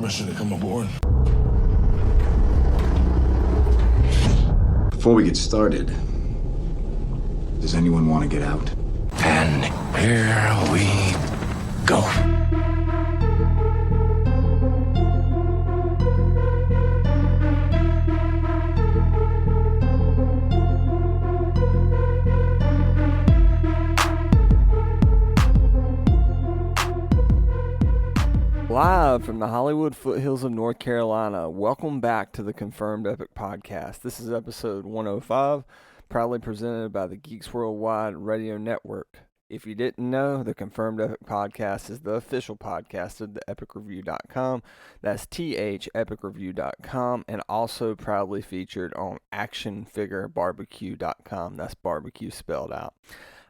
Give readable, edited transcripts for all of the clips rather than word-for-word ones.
permission to come aboard. Before we get started, does anyone want to get out? And here we go. Live from the Hollywood foothills of North Carolina, welcome back to the Confirmed Epic Podcast. This is episode 105, proudly presented by the Geeks Worldwide Radio Network. If you didn't know, the Confirmed Epic Podcast is the official podcast of the epicreview.com. That's epicreview.com, and also proudly featured on actionfigurebarbecue.com. That's barbecue spelled out.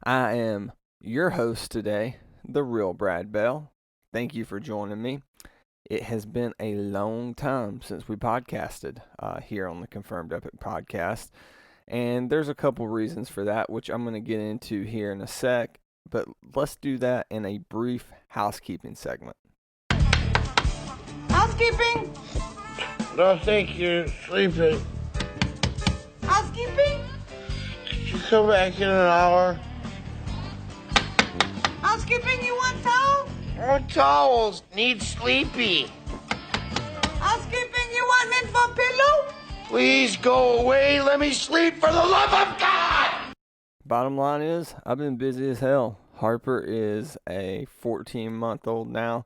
I am your host today, the real Brad Bell. Thank you for joining me. It has been a long time since we podcasted here on the Confirmed Epic Podcast, and there's a couple reasons for that, which I'm going to get into here in a sec, but let's do that in a brief housekeeping segment. Housekeeping? I think you're sleeping. Housekeeping? Could you come back in an hour? Housekeeping, you want towel? More towels. Need sleepy. Housekeeping, you want mint for pillow? Please go away. Let me sleep for the love of God! Bottom line is, I've been busy as hell. Harper is a 14-month-old now,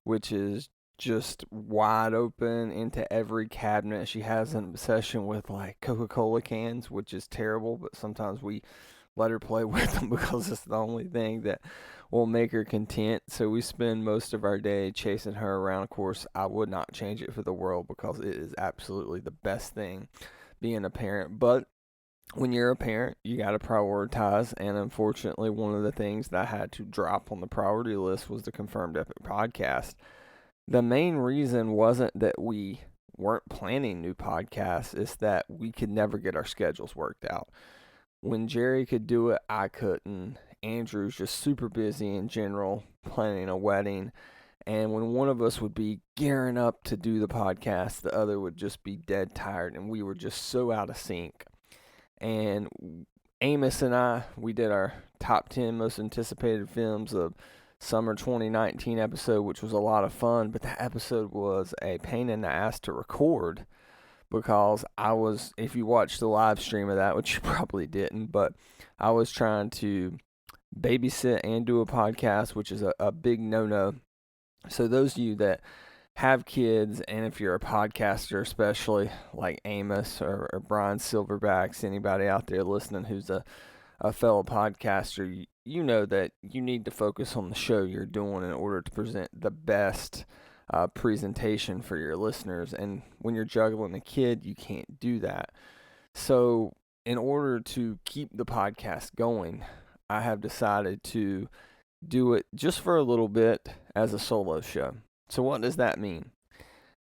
which is just wide open into every cabinet. She has an obsession with like Coca-Cola cans, which is terrible, but sometimes we let her play with them because it's the only thing that will make her content. So we spend most of our day chasing her around. Of course, I would not change it for the world because it is absolutely the best thing being a parent. But when you're a parent, you got to prioritize. And unfortunately, one of the things that I had to drop on the priority list was the Confirmed Epic Podcast. The main reason wasn't that we weren't planning new podcasts. It's that we could never get our schedules worked out. When Jerry could do it, I couldn't. Andrew's just super busy in general, planning a wedding. And when one of us would be gearing up to do the podcast, the other would just be dead tired. And we were just so out of sync. And Amos and I, we did our top 10 most anticipated films of summer 2019 episode, which was a lot of fun. But that episode was a pain in the ass to record, because I was, if you watched the live stream of that, which you probably didn't, but I was trying to babysit and do a podcast, which is a big no-no. So those of you that have kids, and if you're a podcaster, especially like Amos or Brian Silverbacks, anybody out there listening who's a fellow podcaster, you know that you need to focus on the show you're doing in order to present the best presentation for your listeners. And when you're juggling a kid, you can't do that. So in order to keep the podcast going, I have decided to do it just for a little bit as a solo show. So what does that mean?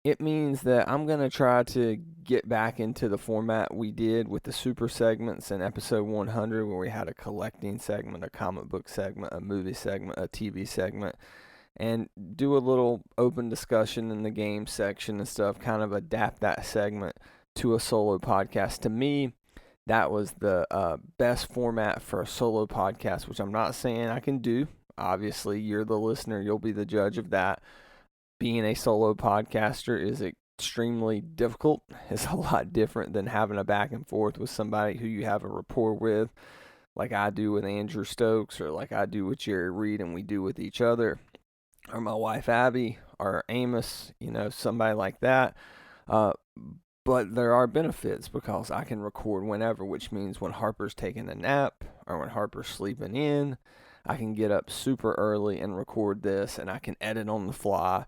It means that I'm going to try to get back into the format we did with the super segments in episode 100, where we had a collecting segment, a comic book segment, a movie segment, a TV segment, and do a little open discussion in the game section and stuff, kind of adapt that segment to a solo podcast. To me, that was the best format for a solo podcast, which I'm not saying I can do. Obviously, you're the listener. You'll be the judge of that. Being a solo podcaster is extremely difficult. It's a lot different than having a back and forth with somebody who you have a rapport with, like I do with Andrew Stokes, or like I do with Jerry Reed and we do with each other, or my wife Abby, or Amos, somebody like that. But there are benefits because I can record whenever, which means when Harper's taking a nap or when Harper's sleeping in, I can get up super early and record this, and I can edit on the fly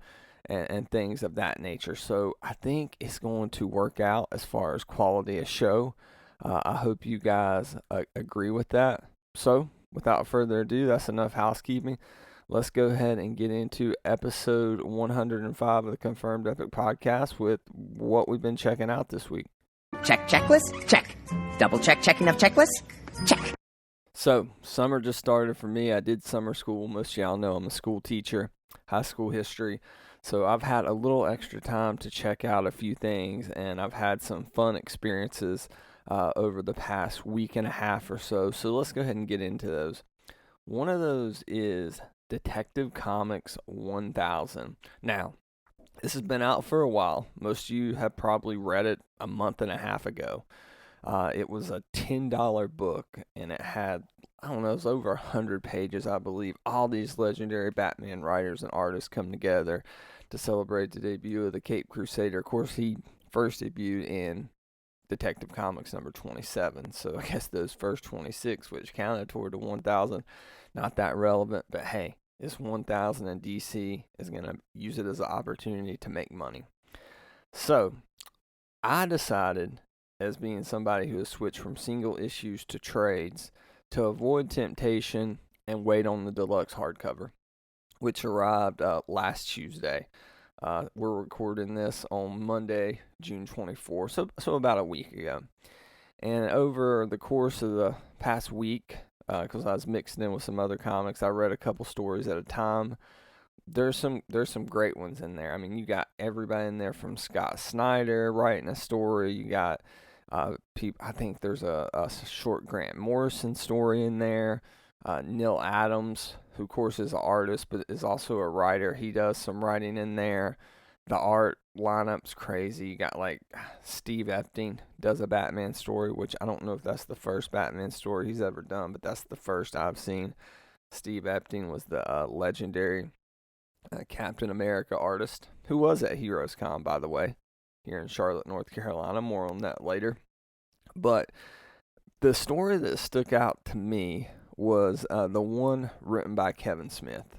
and things of that nature. So I think it's going to work out as far as quality of show. I hope you guys agree with that. So without further ado, that's enough housekeeping. Let's go ahead and get into episode 105 of the Confirmed Epic Podcast with what we've been checking out this week. Check checklist? Check. Double check checking of checklist? Check. So, summer just started for me. I did summer school. Most of y'all know I'm a school teacher, high school history. So I've had a little extra time to check out a few things, and I've had some fun experiences over the past week and a half or so. So let's go ahead and get into those. One of those is Detective Comics 1000. Now, this has been out for a while. Most of you have probably read it a month and a half ago. It was a $10 book, and it had, I don't know, it was over 100 pages, I believe. All these legendary Batman writers and artists come together to celebrate the debut of the Caped Crusader. Of course, he first debuted in Detective Comics number 27, so I guess those first 26, which counted toward the 1,000, not that relevant, but hey, this 1,000 and DC is going to use it as an opportunity to make money. So, I decided, as being somebody who has switched from single issues to trades, to avoid temptation and wait on the deluxe hardcover, which arrived last Tuesday. We're recording this on Monday, June 24th, so about a week ago. And over the course of the past week, because I was mixed in with some other comics, I read a couple stories at a time. There's some great ones in there. I mean, you got everybody in there from Scott Snyder writing a story. You got people. I think there's a short Grant Morrison story in there. Neil Adams, who of course is an artist but is also a writer, he does some writing in there. The art lineup's crazy. You got like Steve Epting does a Batman story, which I don't know if that's the first Batman story he's ever done, but that's the first I've seen. Steve Epting was the legendary Captain America artist, who was at Heroes Con, by the way, here in Charlotte, North Carolina. More on that later. But the story that stuck out to me was the one written by Kevin Smith.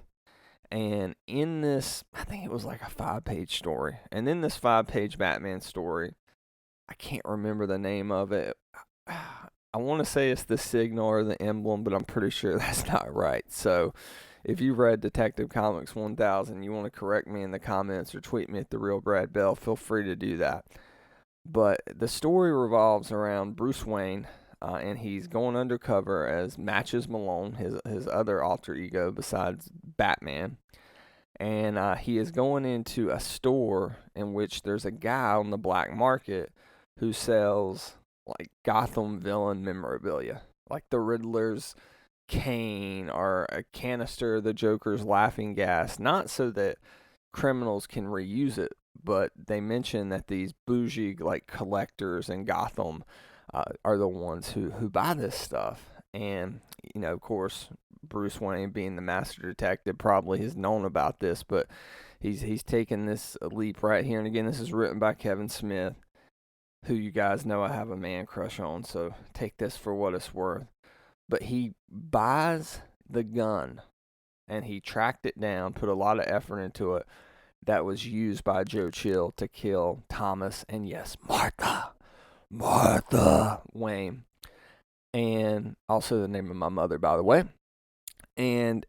And in this, I think it was like a 5-page story. And in this 5-page Batman story, I can't remember the name of it. I want to say it's the signal or the emblem, but I'm pretty sure that's not right. So if you read Detective Comics 1000, you want to correct me in the comments or tweet me at @TheRealBradBell, feel free to do that. But the story revolves around Bruce Wayne, and he's going undercover as Matches Malone, his other alter ego besides Batman. And he is going into a store in which there's a guy on the black market who sells like Gotham villain memorabilia, like the Riddler's cane or a canister of the Joker's laughing gas, not so that criminals can reuse it, but they mention that these bougie like collectors in Gotham are the ones who buy this stuff. And you know, of course, Bruce Wayne, being the master detective, probably has known about this, but he's taken this leap right here. And again, this is written by Kevin Smith, who you guys know I have a man crush on, so take this for what it's worth. But he buys the gun, and he tracked it down, put a lot of effort into it, that was used by Joe Chill to kill Thomas and, yes, Martha Wayne. And also the name of my mother, by the way. And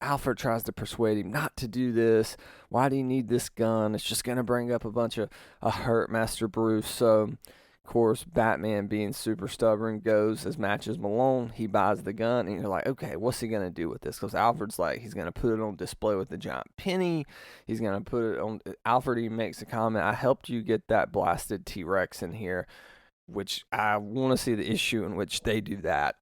Alfred tries to persuade him not to do this. Why do you need this gun? It's just going to bring up a bunch of hurt Master Bruce. So, of course, Batman, being super stubborn, goes as Matches Malone. He buys the gun, and you're like, okay, what's he going to do with this? Because Alfred's like, he's going to put it on display with the giant penny. He's going to put it on. Alfred even makes a comment, I helped you get that blasted T-Rex in here, which I want to see the issue in which they do that.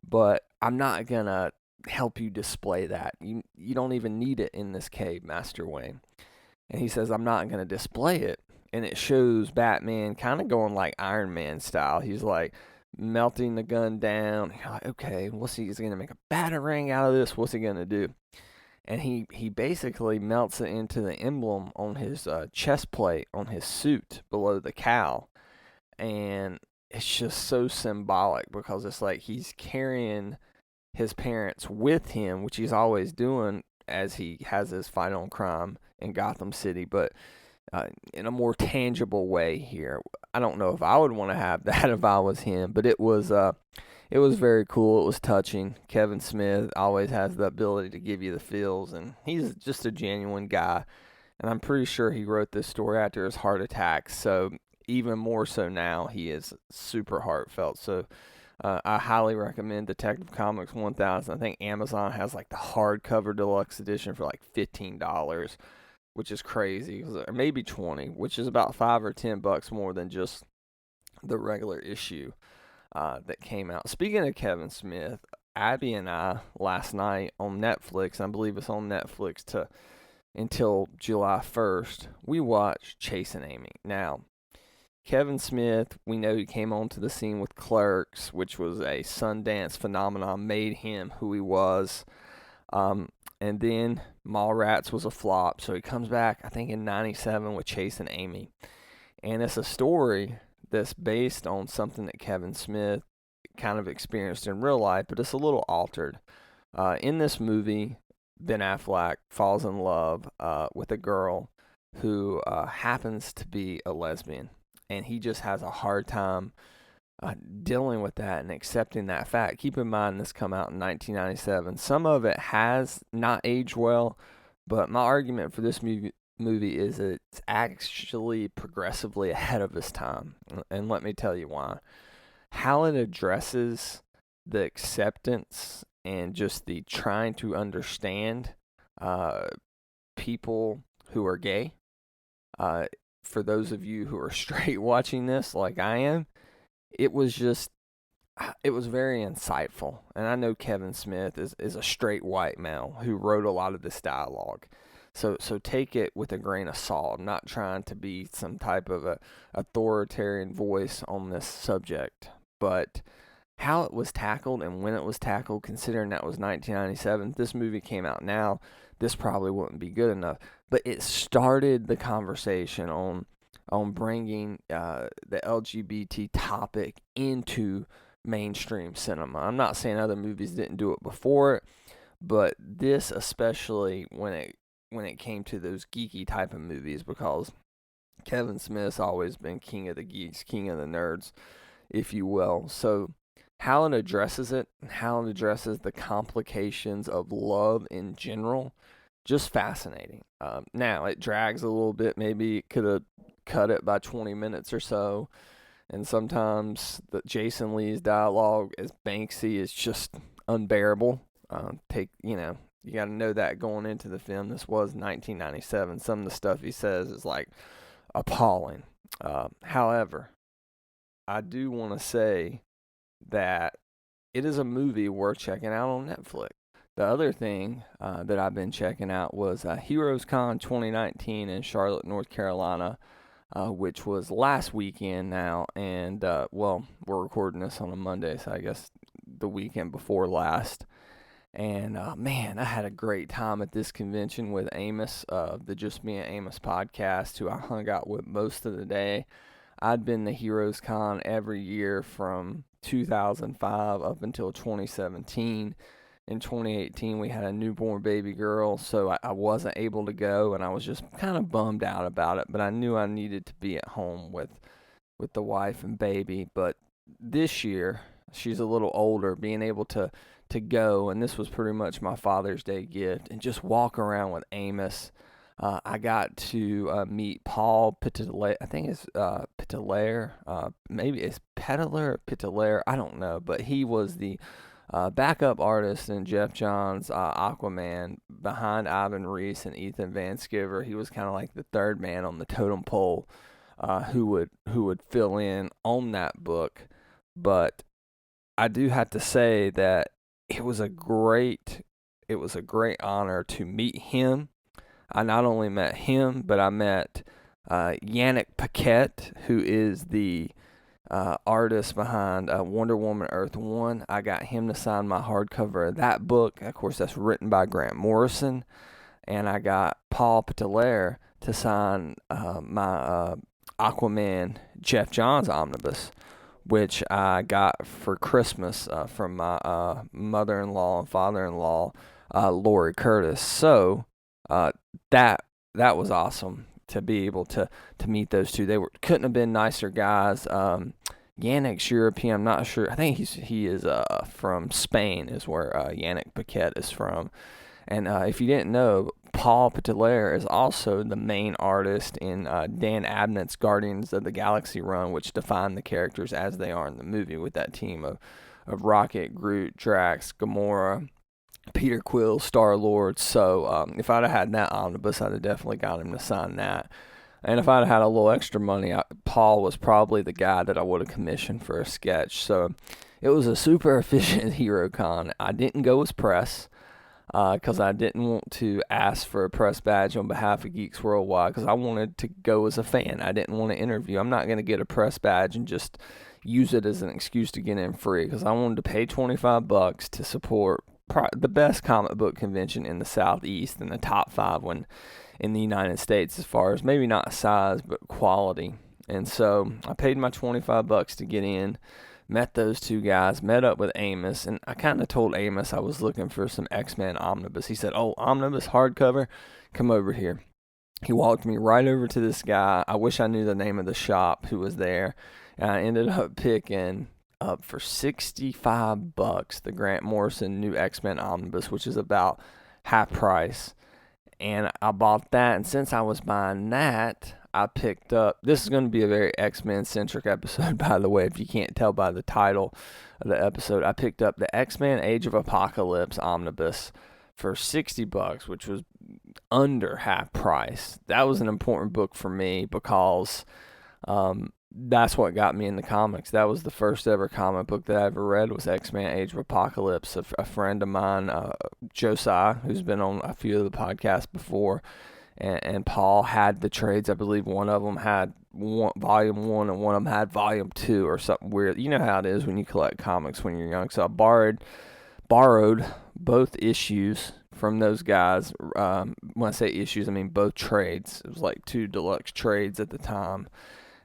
But I'm not going to help you display that. You don't even need it in this cave, Master Wayne. And he says, I'm not going to display it. And it shows Batman kind of going like Iron Man style. He's like melting the gun down. You're like, okay, what's he going to make a batarang out of this? What's he going to do? And he basically melts it into the emblem on his chest plate on his suit below the cowl. And it's just so symbolic because it's like he's carrying his parents with him, which he's always doing as he has his fight on crime in Gotham City, but in a more tangible way here. I don't know if I would want to have that if I was him, but it was very cool. It was touching. Kevin Smith always has the ability to give you the feels, and he's just a genuine guy. And I'm pretty sure he wrote this story after his heart attack, so even more so now, he is super heartfelt. So I highly recommend Detective Comics 1000. I think Amazon has like the hardcover deluxe edition for like $15, which is crazy, or maybe 20, which is about $5 or $10 more than just the regular issue that came out. Speaking of Kevin Smith, Abby and I last night on Netflix, I believe it's on Netflix until July 1st, we watched Chasing Amy. Now, Kevin Smith, we know he came onto the scene with Clerks, which was a Sundance phenomenon, made him who he was. And then Mallrats was a flop, so he comes back, I think, in 97 with Chasing Amy. And it's a story that's based on something that Kevin Smith kind of experienced in real life, but it's a little altered. In this movie, Ben Affleck falls in love with a girl who happens to be a lesbian. And he just has a hard time dealing with that and accepting that fact. Keep in mind, this come out in 1997. Some of it has not aged well, but my argument for this movie is that it's actually progressively ahead of its time. And let me tell you why. How it addresses the acceptance and just the trying to understand people who are gay. For those of you who are straight watching this like I am, it was very insightful. And I know Kevin Smith is a straight white male who wrote a lot of this dialogue. So take it with a grain of salt. I'm not trying to be some type of a authoritarian voice on this subject, but how it was tackled and when it was tackled, considering that was 1997, this movie came out now, this probably wouldn't be good enough. But it started the conversation on bringing the LGBT topic into mainstream cinema. I'm not saying other movies didn't do it before it, but this especially when it came to those geeky type of movies, because Kevin Smith's always been king of the geeks, king of the nerds, if you will. So how it addresses it, how it addresses the complications of love in general, just fascinating. Now, it drags a little bit. Maybe it could have cut it by 20 minutes or so. And sometimes the Jason Lee's dialogue as Banksy is just unbearable. You got to know that going into the film. This was 1997. Some of the stuff he says is like appalling. However, I do want to say that it is a movie worth checking out on Netflix. The other thing that I've been checking out was Heroes Con 2019 in Charlotte, North Carolina, which was last weekend now. And, we're recording this on a Monday, so I guess the weekend before last. And, man, I had a great time at this convention with Amos, the Just Me and Amos podcast, who I hung out with most of the day. I'd been to Heroes Con every year from 2005 up until 2017. In 2018, we had a newborn baby girl, so I wasn't able to go, and I was just kind of bummed out about it. But I knew I needed to be at home with the wife and baby. But this year, she's a little older, being able to go, and this was pretty much my Father's Day gift, and just walk around with Amos. I got to meet Paul Petelaire. I think it's Petelaire. Maybe it's Petelaire or Petelaire. I don't know, but he was the backup artist in Jeff Johns' Aquaman behind Ivan Reis and Ethan Van Sciver. He was kind of like the third man on the totem pole who would fill in on that book. But I do have to say that it was a great honor to meet him. I not only met him, but I met Yannick Paquette, who is the artist behind Wonder Woman Earth 1. I got him to sign my hardcover of that book. Of course, that's written by Grant Morrison. And I got Paul Petelaire to sign my Aquaman Jeff Johns omnibus, which I got for Christmas from my mother-in-law and father-in-law, Lori Curtis. So that was awesome to be able to meet those two. They couldn't have been nicer guys. Yannick's European. I'm not sure. I think he is from Spain, is where Yannick Paquette is from. And if you didn't know, Paul Petelaire is also the main artist in Dan Abnett's Guardians of the Galaxy run, which defined the characters as they are in the movie with that team of Rocket, Groot, Drax, Gamora, Peter Quill, Star-Lord. So if I'd have had that omnibus, I'd have definitely got him to sign that. And if I'd have had a little extra money, Paul was probably the guy that I would have commissioned for a sketch. So it was a super efficient HeroCon. I didn't go as press because I didn't want to ask for a press badge on behalf of Geeks Worldwide because I wanted to go as a fan. I didn't want to interview. I'm not going to get a press badge and just use it as an excuse to get in free because I wanted to pay $25 to support the best comic book convention in the Southeast and the top 5 one in the United States as far as maybe not size but quality. And so I paid my $25 to get in, met those two guys, met up with Amos, and I kind of told Amos I was looking for some X-Men omnibus. He said, "Oh, omnibus hardcover? Come over here." He walked me right over to this guy. I wish I knew the name of the shop who was there. And I ended up picking up for $65 the Grant Morrison new X-Men omnibus, which is about half price. And I bought that, and since I was buying that, I picked up, this is going to be a very X-Men centric episode, by the way, if you can't tell by the title of the episode. I picked up the X-Men Age of Apocalypse omnibus for $60, which was under half price. That was an important book for me because that's what got me into comics. That was the first ever comic book that I ever read, was X-Men Age of Apocalypse. A friend of mine, Josiah, who's been on a few of the podcasts before, and Paul had the trades. I believe one of them had volume 1 and one of them had volume 2 or something weird. You know how it is when you collect comics when you're young. So I borrowed both issues from those guys. When I say issues, I mean both trades. It was like 2 deluxe trades at the time.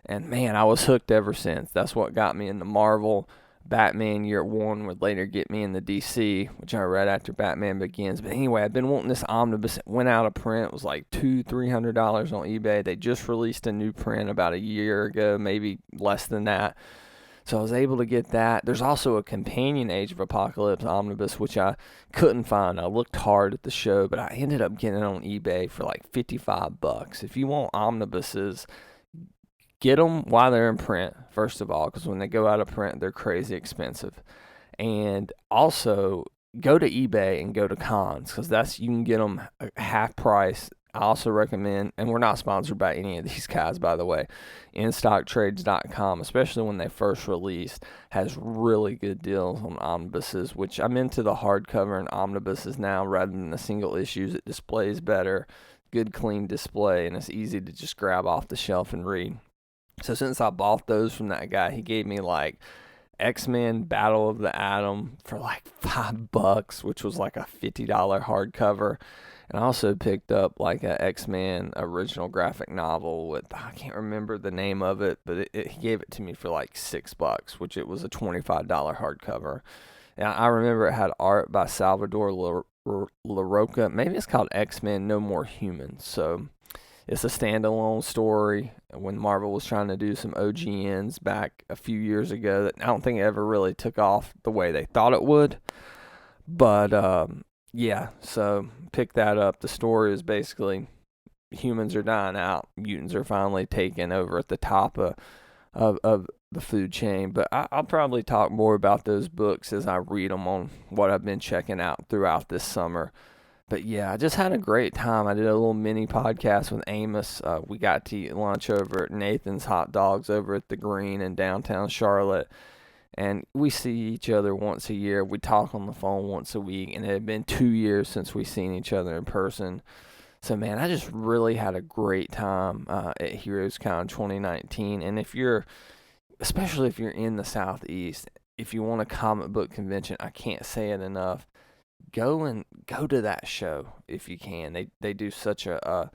And man, I was hooked ever since. That's what got me into Marvel. Batman Year One would later get me into DC, which I read after Batman Begins. But anyway, I've been wanting this omnibus. It went out of print. It was like $200-$300 on eBay. They just released a new print about a year ago, maybe less than that. So I was able to get that. There's also a companion Age of Apocalypse omnibus, which I couldn't find. I looked hard at the show, but I ended up getting it on eBay for like $55. If you want omnibuses, get them while they're in print, first of all, because when they go out of print, they're crazy expensive. And also, go to eBay and go to cons, because you can get them half price. I also recommend, and we're not sponsored by any of these guys, by the way, InStockTrades.com, especially when they first released, has really good deals on omnibuses, which I'm into the hardcover and omnibuses now rather than the single issues. It displays better, good clean display, and it's easy to just grab off the shelf and read. So since I bought those from that guy, he gave me like X-Men Battle of the Atom for like $5, which was like a $50 hardcover. And I also picked up like a X-Men original graphic novel with, I can't remember the name of it, but he gave it to me for like $6, which it was a $25 hardcover. And I remember it had art by Salvador LaRocca. Maybe it's called X-Men No More Humans. So it's a standalone story when Marvel was trying to do some OGNs back a few years ago that I don't think it ever really took off the way they thought it would. But yeah, so pick that up. The story is basically humans are dying out. Mutants are finally taking over at the top of the food chain. But I'll probably talk more about those books as I read them on what I've been checking out throughout this summer. But yeah, I just had a great time. I did a little mini podcast with Amos. We got to eat lunch over at Nathan's Hot Dogs over at the Green in downtown Charlotte. And we see each other once a year. We talk on the phone once a week. And it had been 2 years since we seen each other in person. So, man, I just really had a great time at HeroesCon 2019. And especially if you're in the Southeast, if you want a comic book convention, I can't say it enough. Go to that show if you can. They do such a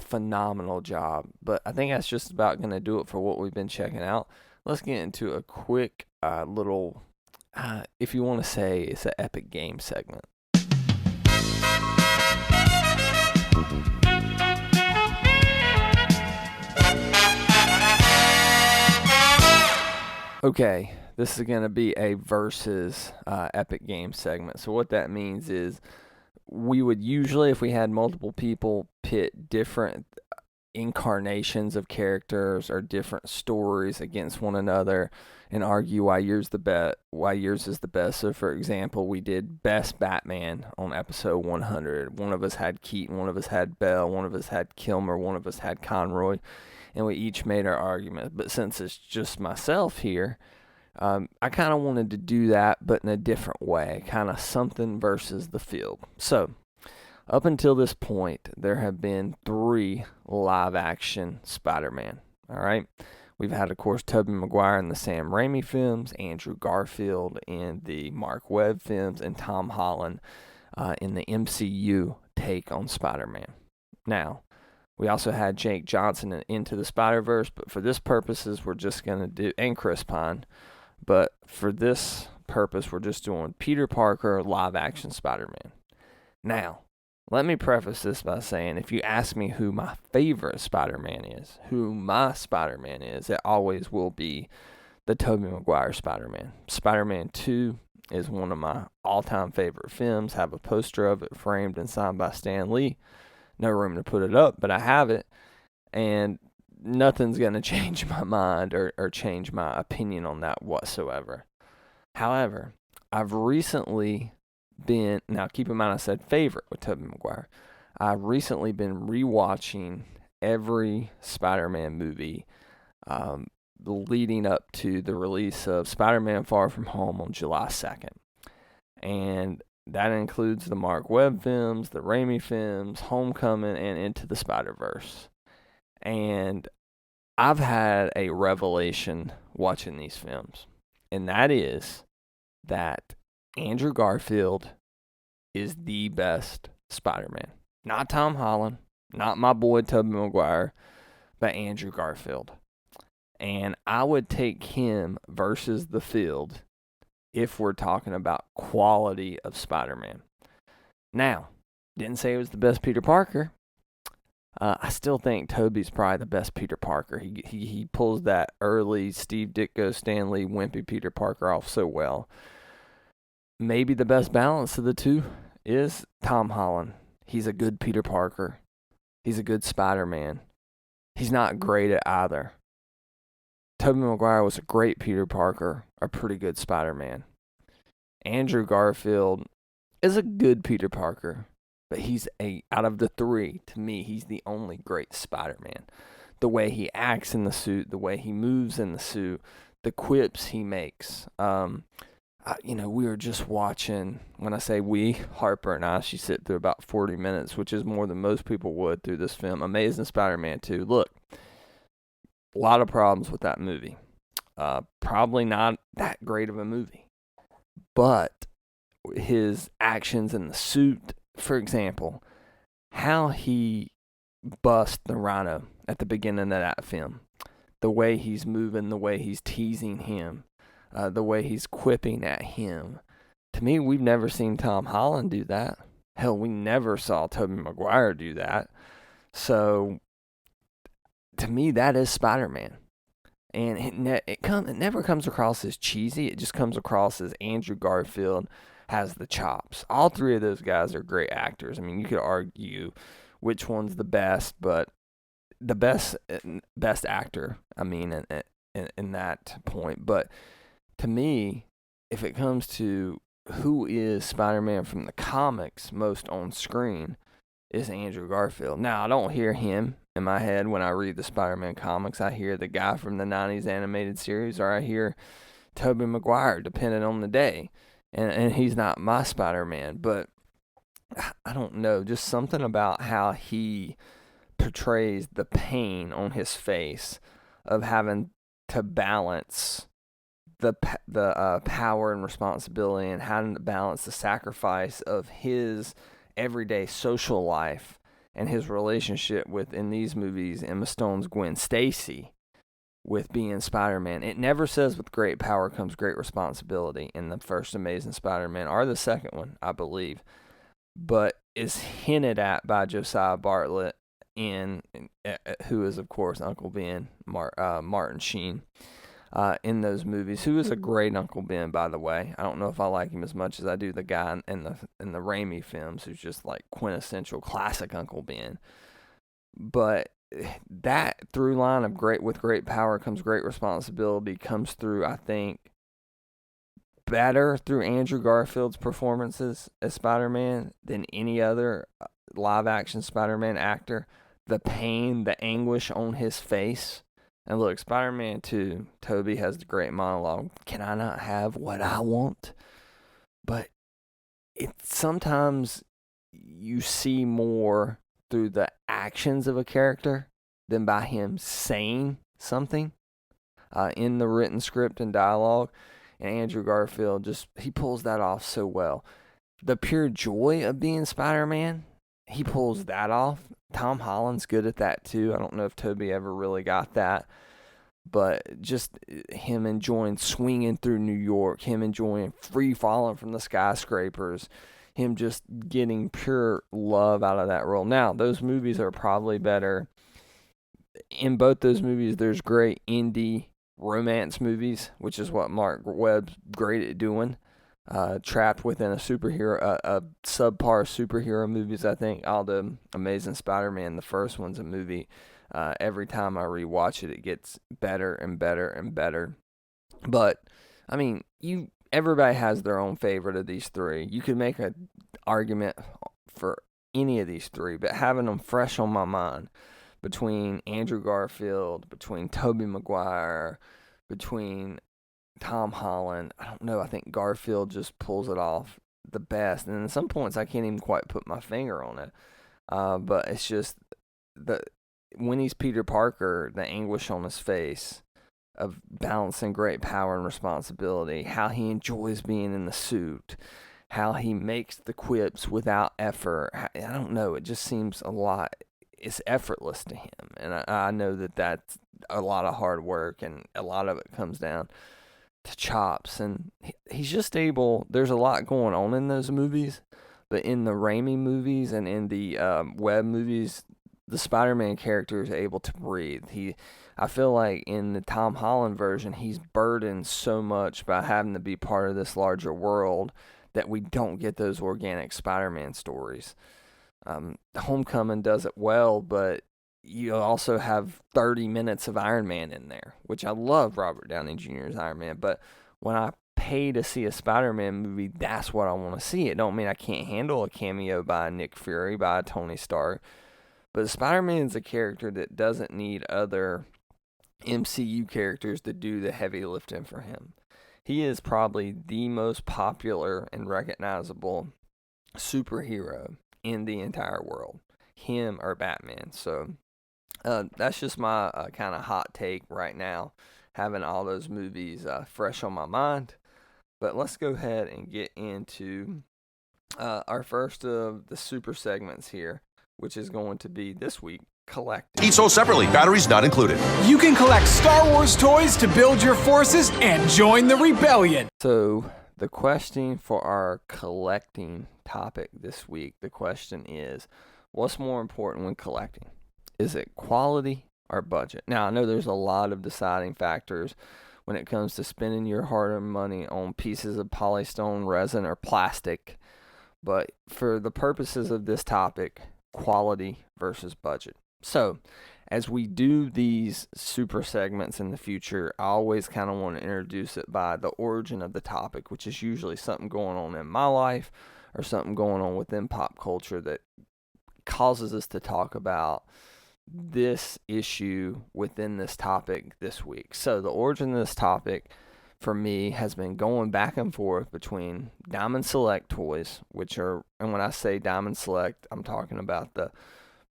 phenomenal job. But I think that's just about going to do it for what we've been checking out. Let's get into a quick little, if you want to say, it's an epic game segment. Okay, this is going to be a versus epic game segment. So what that means is we would usually, if we had multiple people, pit different incarnations of characters or different stories against one another and argue why yours is the best. So for example, we did best Batman on episode 100. One of us had Keaton, one of us had Bell, one of us had Kilmer, one of us had Conroy, and we each made our argument. But since it's just myself here, I kind of wanted to do that, but in a different way, kind of something versus the field. So up until this point, there have been 3 live-action Spider-Man, all right? We've had, of course, Tobey Maguire in the Sam Raimi films, Andrew Garfield in the Mark Webb films, and Tom Holland in the MCU take on Spider-Man. Now, we also had Jake Johnson in Into the Spider-Verse, but for this purposes, we're just going to do, and Chris Pine, but for this purpose, we're just doing Peter Parker live-action Spider-Man. Now, let me preface this by saying, if you ask me who my favorite Spider-Man is, it always will be the Tobey Maguire Spider-Man. Spider-Man 2 is one of my all-time favorite films. Have a poster of it framed and signed by Stan Lee. No room to put it up, but I have it. And nothing's going to change my mind or change my opinion on that whatsoever. However, I've recently been, now keep in mind I said favorite with Tobey Maguire. I've recently been rewatching every Spider-Man movie leading up to the release of Spider-Man Far From Home on July 2nd. And that includes the Mark Webb films, the Raimi films, Homecoming, and Into the Spider-Verse. And I've had a revelation watching these films. And that is that Andrew Garfield is the best Spider-Man. Not Tom Holland, not my boy Tobey Maguire, but Andrew Garfield. And I would take him versus the field if we're talking about quality of Spider-Man. Now, didn't say it was the best Peter Parker. I still think Tobey's probably the best Peter Parker. He pulls that early Steve Ditko, Stan Lee, wimpy Peter Parker off so well. Maybe the best balance of the two is Tom Holland. He's a good Peter Parker. He's a good Spider-Man. He's not great at either. Tobey Maguire was a great Peter Parker, a pretty good Spider-Man. Andrew Garfield is a good Peter Parker, but out of the 3, to me, he's the only great Spider-Man. The way he acts in the suit, the way he moves in the suit, the quips he makes. We were just watching, when I say we, Harper and I, she sit through about 40 minutes, which is more than most people would through this film. Amazing Spider-Man 2. Look, a lot of problems with that movie. Probably not that great of a movie. But his actions in the suit, for example, how he busts the Rhino at the beginning of that film, the way he's moving, the way he's teasing him, the way he's quipping at him. To me, we've never seen Tom Holland do that. Hell, we never saw Tobey Maguire do that. So, to me, that is Spider-Man. And it never comes across as cheesy. It just comes across as Andrew Garfield has the chops. All 3 of those guys are great actors. I mean, you could argue which one's the best, but the best actor, I mean, in that point. But to me, if it comes to who is Spider-Man from the comics most on screen, is Andrew Garfield. Now, I don't hear him in my head when I read the Spider-Man comics. I hear the guy from the 90s animated series, or I hear Tobey Maguire, depending on the day. And he's not my Spider-Man, but I don't know, just something about how he portrays the pain on his face of having to balance the power and responsibility, and having to balance the sacrifice of his everyday social life and his relationship with, in these movies, Emma Stone's Gwen Stacy, with being Spider-Man. It never says with great power comes great responsibility in the first Amazing Spider-Man, or the second one, I believe, but is hinted at by Josiah Bartlett who is, of course, Uncle Ben, Martin Sheen, in those movies, who is a great Uncle Ben, by the way. I don't know if I like him as much as I do the guy in the Raimi films, who's just like quintessential classic Uncle Ben. But that through line of with great power comes great responsibility comes through, I think, better through Andrew Garfield's performances as Spider-Man than any other live-action Spider-Man actor. The pain, the anguish on his face. And look, Spider-Man 2, Tobey has the great monologue, "Can I not have what I want?" But sometimes you see more through the actions of a character than by him saying something in the written script and dialogue. And Andrew Garfield he pulls that off so well. The pure joy of being Spider-Man, he pulls that off. Tom Holland's good at that too. I don't know if Tobey ever really got that. But just him enjoying swinging through New York, him enjoying free falling from the skyscrapers, him just getting pure love out of that role. Now, those movies are probably better. In both those movies, there's great indie romance movies, which is what Mark Webb's great at doing. Trapped within a subpar superhero movies, I think. All the Amazing Spider-Man, the first one's a movie. Every time I rewatch it, it gets better and better and better. But, I mean, everybody has their own favorite of these three. You could make an argument for any of these three, but having them fresh on my mind between Andrew Garfield, between Tobey Maguire, between Tom Holland, I don't know, I think Garfield just pulls it off the best. And at some points, I can't even quite put my finger on it. But it's just when he's Peter Parker, the anguish on his face of balancing great power and responsibility, how he enjoys being in the suit, how he makes the quips without effort. I don't know, it just seems it's effortless to him. And I know that that's a lot of hard work, and a lot of it comes down to chops. And he's just able, there's a lot going on in those movies, but in the Raimi movies and in the Webb movies, the Spider-Man character is able to breathe. I feel like in the Tom Holland version, he's burdened so much by having to be part of this larger world that we don't get those organic Spider-Man stories. Homecoming does it well, but you also have 30 minutes of Iron Man in there, which I love Robert Downey Jr.'s Iron Man, but when I pay to see a Spider-Man movie, that's what I want to see. It don't mean I can't handle a cameo by Nick Fury, by Tony Stark. But Spider-Man's a character that doesn't need other MCU characters to do the heavy lifting for him. He is probably the most popular and recognizable superhero in the entire world. Him or Batman. So that's just my kind of hot take right now, having all those movies fresh on my mind. But let's go ahead and get into our first of the super segments here, which is going to be this week, collecting. Each sold separately, batteries not included. You can collect Star Wars toys to build your forces and join the rebellion. So the question for our collecting topic this week, the question is, what's more important when collecting? Is it quality or budget? Now, I know there's a lot of deciding factors when it comes to spending your hard-earned money on pieces of polystone, resin, or plastic. But for the purposes of this topic, quality versus budget. So, as we do these super segments in the future, I always kind of want to introduce it by the origin of the topic, which is usually something going on in my life or something going on within pop culture that causes us to talk about this issue within this topic this week. So, the origin of this topic for me has been going back and forth between Diamond Select toys, which are, and when I say Diamond Select, I'm talking about the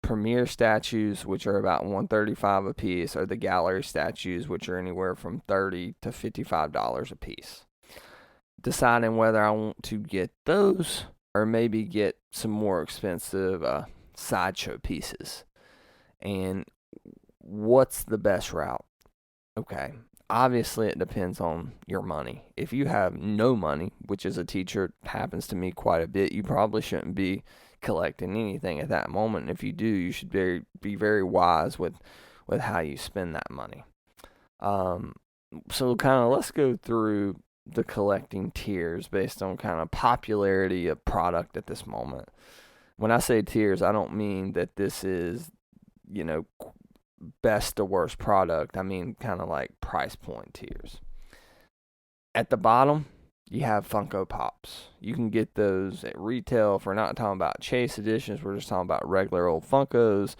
Premier statues, which are about $135 a piece, or the Gallery statues, which are anywhere from $30 to $55 a piece. Deciding whether I want to get those or maybe get some more expensive sideshow pieces. And what's the best route? Okay. Obviously, it depends on your money. If you have no money, which as a teacher happens to me quite a bit, you probably shouldn't be collecting anything at that moment. And if you do, you should be very wise with how you spend that money. So kind of let's go through the collecting tiers based on kind of popularity of product at this moment. When I say tiers, I don't mean that this is, best to worst product. I mean, kind of like price point tiers. At the bottom, you have Funko Pops. You can get those at retail. If we're not talking about Chase editions, we're just talking about regular old Funkos.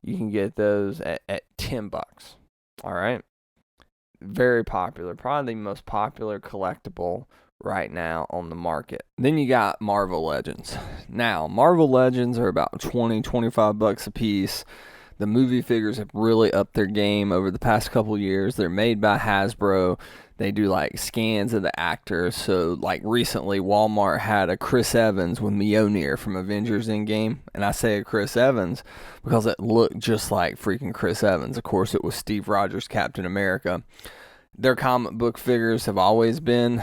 You can get those at $10. All right. Very popular. Probably the most popular collectible right now on the market. Then you got Marvel Legends. Now, Marvel Legends are about $20-25 a piece. The movie figures have really upped their game over the past couple years. They're made by Hasbro. They do like scans of the actors. So like recently Walmart had a Chris Evans with Mjolnir from Avengers Endgame. And I say a Chris Evans because it looked just like freaking Chris Evans. Of course, it was Steve Rogers, Captain America. Their comic book figures have always been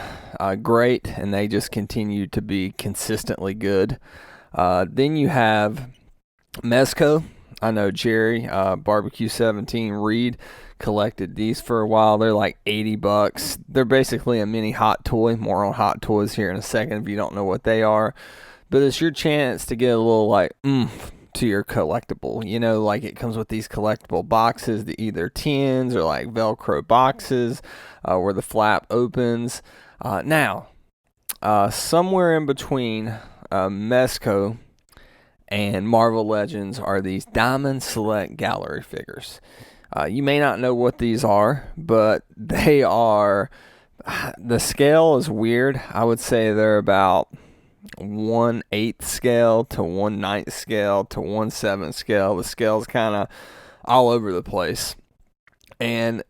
great, and they just continue to be consistently good. Then you have Mezco. I know Jerry, Barbecue 17, Reed collected these for a while. They're like $80. They're basically a mini Hot Toy. More on Hot Toys here in a second if you don't know what they are. But it's your chance to get a little like to your collectible. You know, like it comes with these collectible boxes, the either tins or like Velcro boxes where the flap opens. Now, somewhere in between Mezco and Marvel Legends are these Diamond Select Gallery figures. You may not know what these are, but they are, the scale is weird. I would say they're about 1/8 scale to 1/9 scale to 1/7 scale. The scale's kind of all over the place. And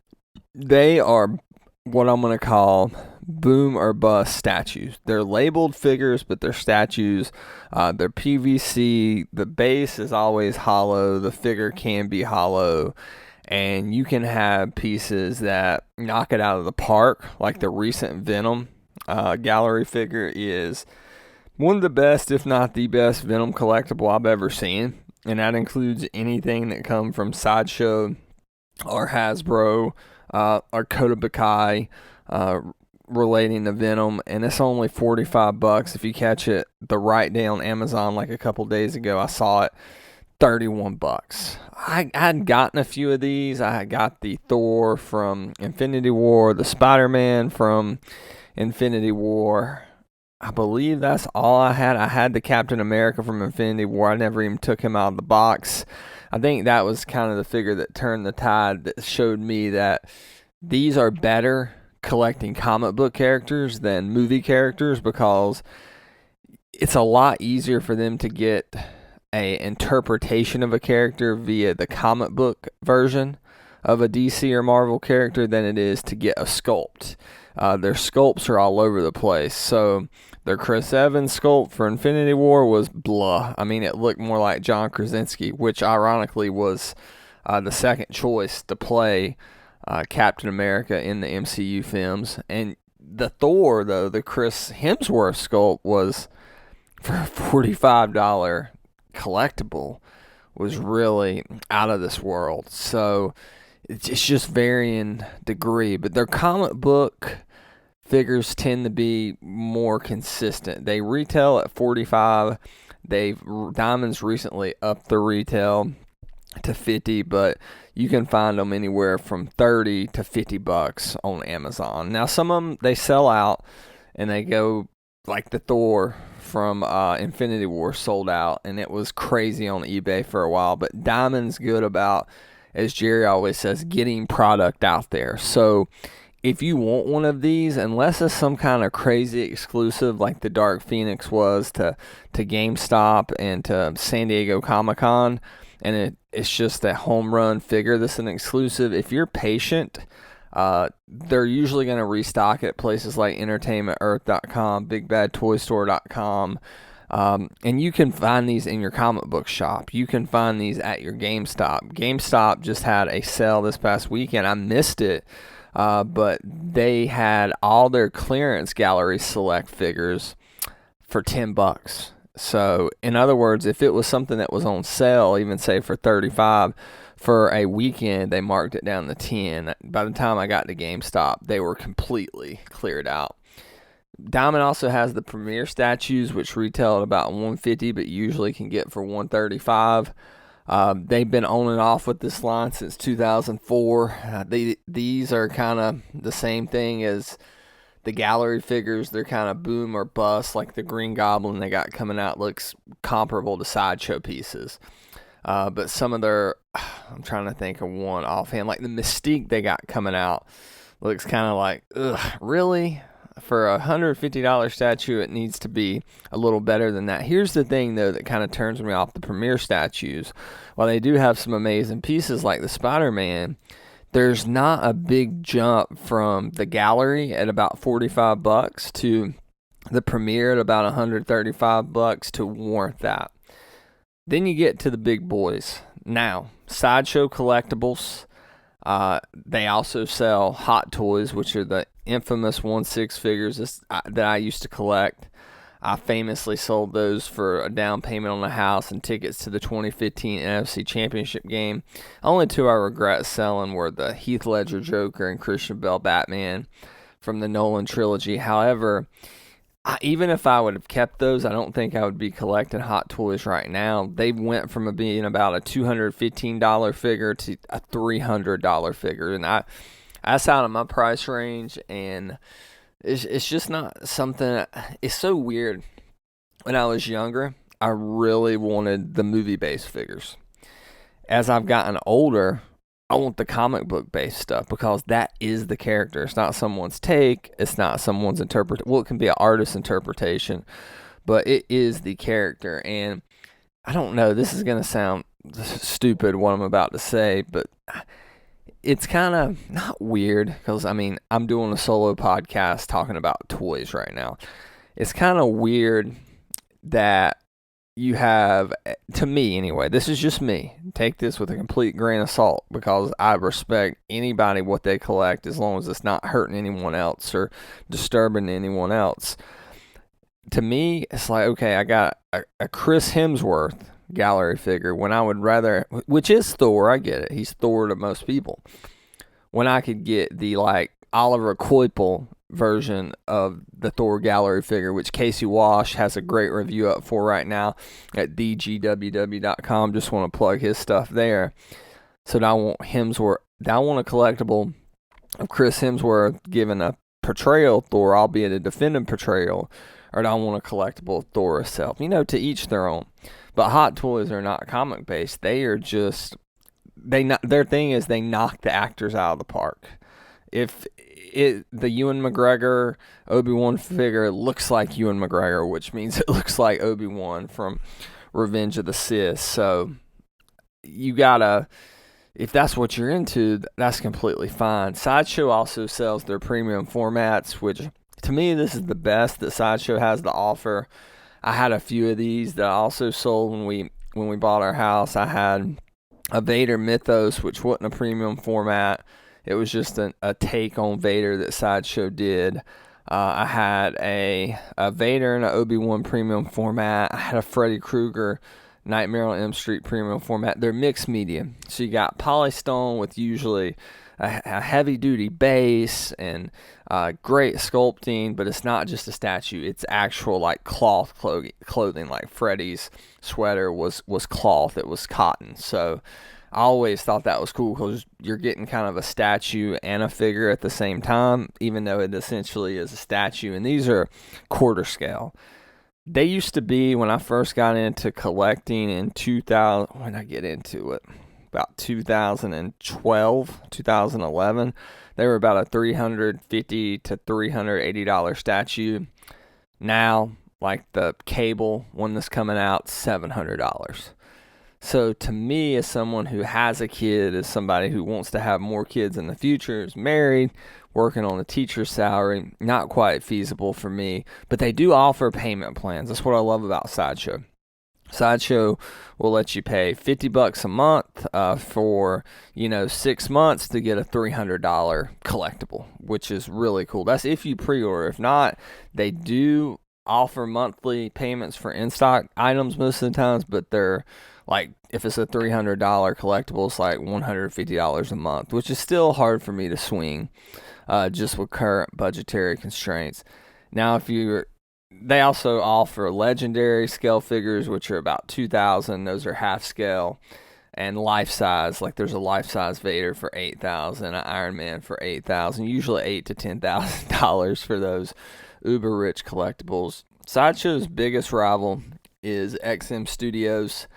they are what I'm going to call boom or bust statues. They're labeled figures, but they're statues. They're PVC. The base is always hollow. The figure can be hollow. And you can have pieces that knock it out of the park, like the recent Venom gallery figure is one of the best, if not the best, Venom collectible I've ever seen. And that includes anything that come from Sideshow or Hasbro or Kotobukai relating to Venom. And it's only $45 if you catch it the right day on Amazon. Like a couple days ago, I saw it. $31. I had gotten a few of these. I had got the Thor from Infinity War, the Spider-Man from Infinity War. I believe that's all I had. I had the Captain America from Infinity War. I never even took him out of the box. I think that was kind of the figure that turned the tide, that showed me that these are better collecting comic book characters than movie characters, because it's a lot easier for them to get a interpretation of a character via the comic book version of a DC or Marvel character than it is to get a sculpt. Their sculpts are all over the place. So their Chris Evans sculpt for Infinity War was blah. I mean, it looked more like John Krasinski, which ironically was the second choice to play Captain America in the MCU films. And the Thor, though, the Chris Hemsworth sculpt was for a $45 collectible, was really out of this world. So it's just varying degree, but their comic book figures tend to be more consistent. They retail at $45. Diamonds recently upped the retail to $50, but you can find them anywhere from $30 to $50 on Amazon. Now some of them they sell out and they go, like the Thor from Infinity War sold out, and it was crazy on eBay for a while. But Diamond's good about, as Jerry always says, getting product out there. So if you want one of these, unless it's some kind of crazy exclusive like the Dark Phoenix was to GameStop and to San Diego Comic-Con, and it's just a home run figure that's an exclusive, if you're patient, they're usually going to restock at places like EntertainmentEarth.com, BigBadToyStore.com, and you can find these in your comic book shop. You can find these at your GameStop. GameStop just had a sale this past weekend. I missed it, but they had all their clearance gallery select figures for $10. So, in other words, if it was something that was on sale, even say for $35, for a weekend, they marked it down to $10. By the time I got to GameStop, they were completely cleared out. Diamond also has the Premier statues, which retail at about $150, but usually can get for $135. They've been on and off with this line since 2004. These are kind of the same thing as the gallery figures. They're kind of boom or bust. Like the Green Goblin they got coming out looks comparable to Sideshow pieces. But some of their, I'm trying to think of one offhand, like the Mystique they got coming out looks kind of like, ugh, really? For a $150 statue, it needs to be a little better than that. Here's the thing, though, that kind of turns me off the Premier statues. While they do have some amazing pieces like the Spider-Man, there's not a big jump from the gallery at about $45 to the Premier at about $135 to warrant that. Then you get to the big boys. Now, Sideshow Collectibles, they also sell Hot Toys, which are the infamous 1/6 figures that I used to collect. I famously sold those for a down payment on a house and tickets to the 2015 NFC Championship game. Only two I regret selling were the Heath Ledger Joker and Christian Bale Batman from the Nolan trilogy. However, even if I would have kept those, I don't think I would be collecting Hot Toys right now. They went from being about a $215 figure to a $300 figure, and that's out of my price range, and it's just not something. It's so weird. When I was younger, I really wanted the movie-based figures. As I've gotten older, I want the comic book based stuff because that is the character. It's not someone's take. It's not someone's interpretation. Well, it can be an artist's interpretation, but it is the character. And I don't know, this is going to sound stupid what I'm about to say, but it's kind of not weird because, I mean, I'm doing a solo podcast talking about toys right now. It's kind of weird that you have, to me anyway, this is just me. Take this with a complete grain of salt because I respect anybody what they collect as long as it's not hurting anyone else or disturbing anyone else. To me, it's like, okay, I got a Chris Hemsworth gallery figure when I would rather, which is Thor, I get it. He's Thor to most people. When I could get the like Oliver Coipel version of the Thor gallery figure, which Casey Walsh has a great review up for right now at thegww.com. Just want to plug his stuff there. So now I want Hemsworth. Now I want a collectible of Chris Hemsworth given a portrayal of Thor, albeit a defendant portrayal, or do I want a collectible of Thor herself? You know, to each their own. But Hot Toys are not comic based. They are just their thing is they knock the actors out of the park. If the Ewan McGregor Obi-Wan figure looks like Ewan McGregor, which means it looks like Obi-Wan from Revenge of the Sith. So you gotta, if that's what you're into, that's completely fine. Sideshow also sells their premium formats, which to me this is the best that Sideshow has to offer. I had a few of these that I also sold when we bought our house. I had a Vader Mythos, which wasn't a premium format. It was just a take on Vader that Sideshow did. I had a Vader and an Obi-Wan premium format. I had a Freddy Krueger Nightmare on Elm Street premium format. They're mixed media. So you got polystone with usually a heavy-duty base and great sculpting, but it's not just a statue. It's actual like cloth clothing. Like Freddy's sweater was cloth. It was cotton. So I always thought that was cool because you're getting kind of a statue and a figure at the same time, even though it essentially is a statue. And these are quarter scale. They used to be, when I first got into collecting in 2000, when I get into it, about 2012, 2011, they were about a $350 to $380 statue. Now, like the Cable one that's coming out, $700. So to me, as someone who has a kid, as somebody who wants to have more kids in the future, is married, working on a teacher's salary, not quite feasible for me. But they do offer payment plans. That's what I love about Sideshow. Sideshow will let you pay $50 a month for 6 months to get a $300 collectible, which is really cool. That's if you pre-order. If not, they do offer monthly payments for in-stock items most of the times, but they're like, if it's a $300 collectible, it's like $150 a month, which is still hard for me to swing just with current budgetary constraints. Now, they also offer legendary scale figures, which are about $2,000. Those are half scale. and life size. Like there's a life size Vader for $8,000, an Iron Man for $8,000, usually $8,000 to $10,000 for those uber rich collectibles. Sideshow's biggest rival is XM Studios.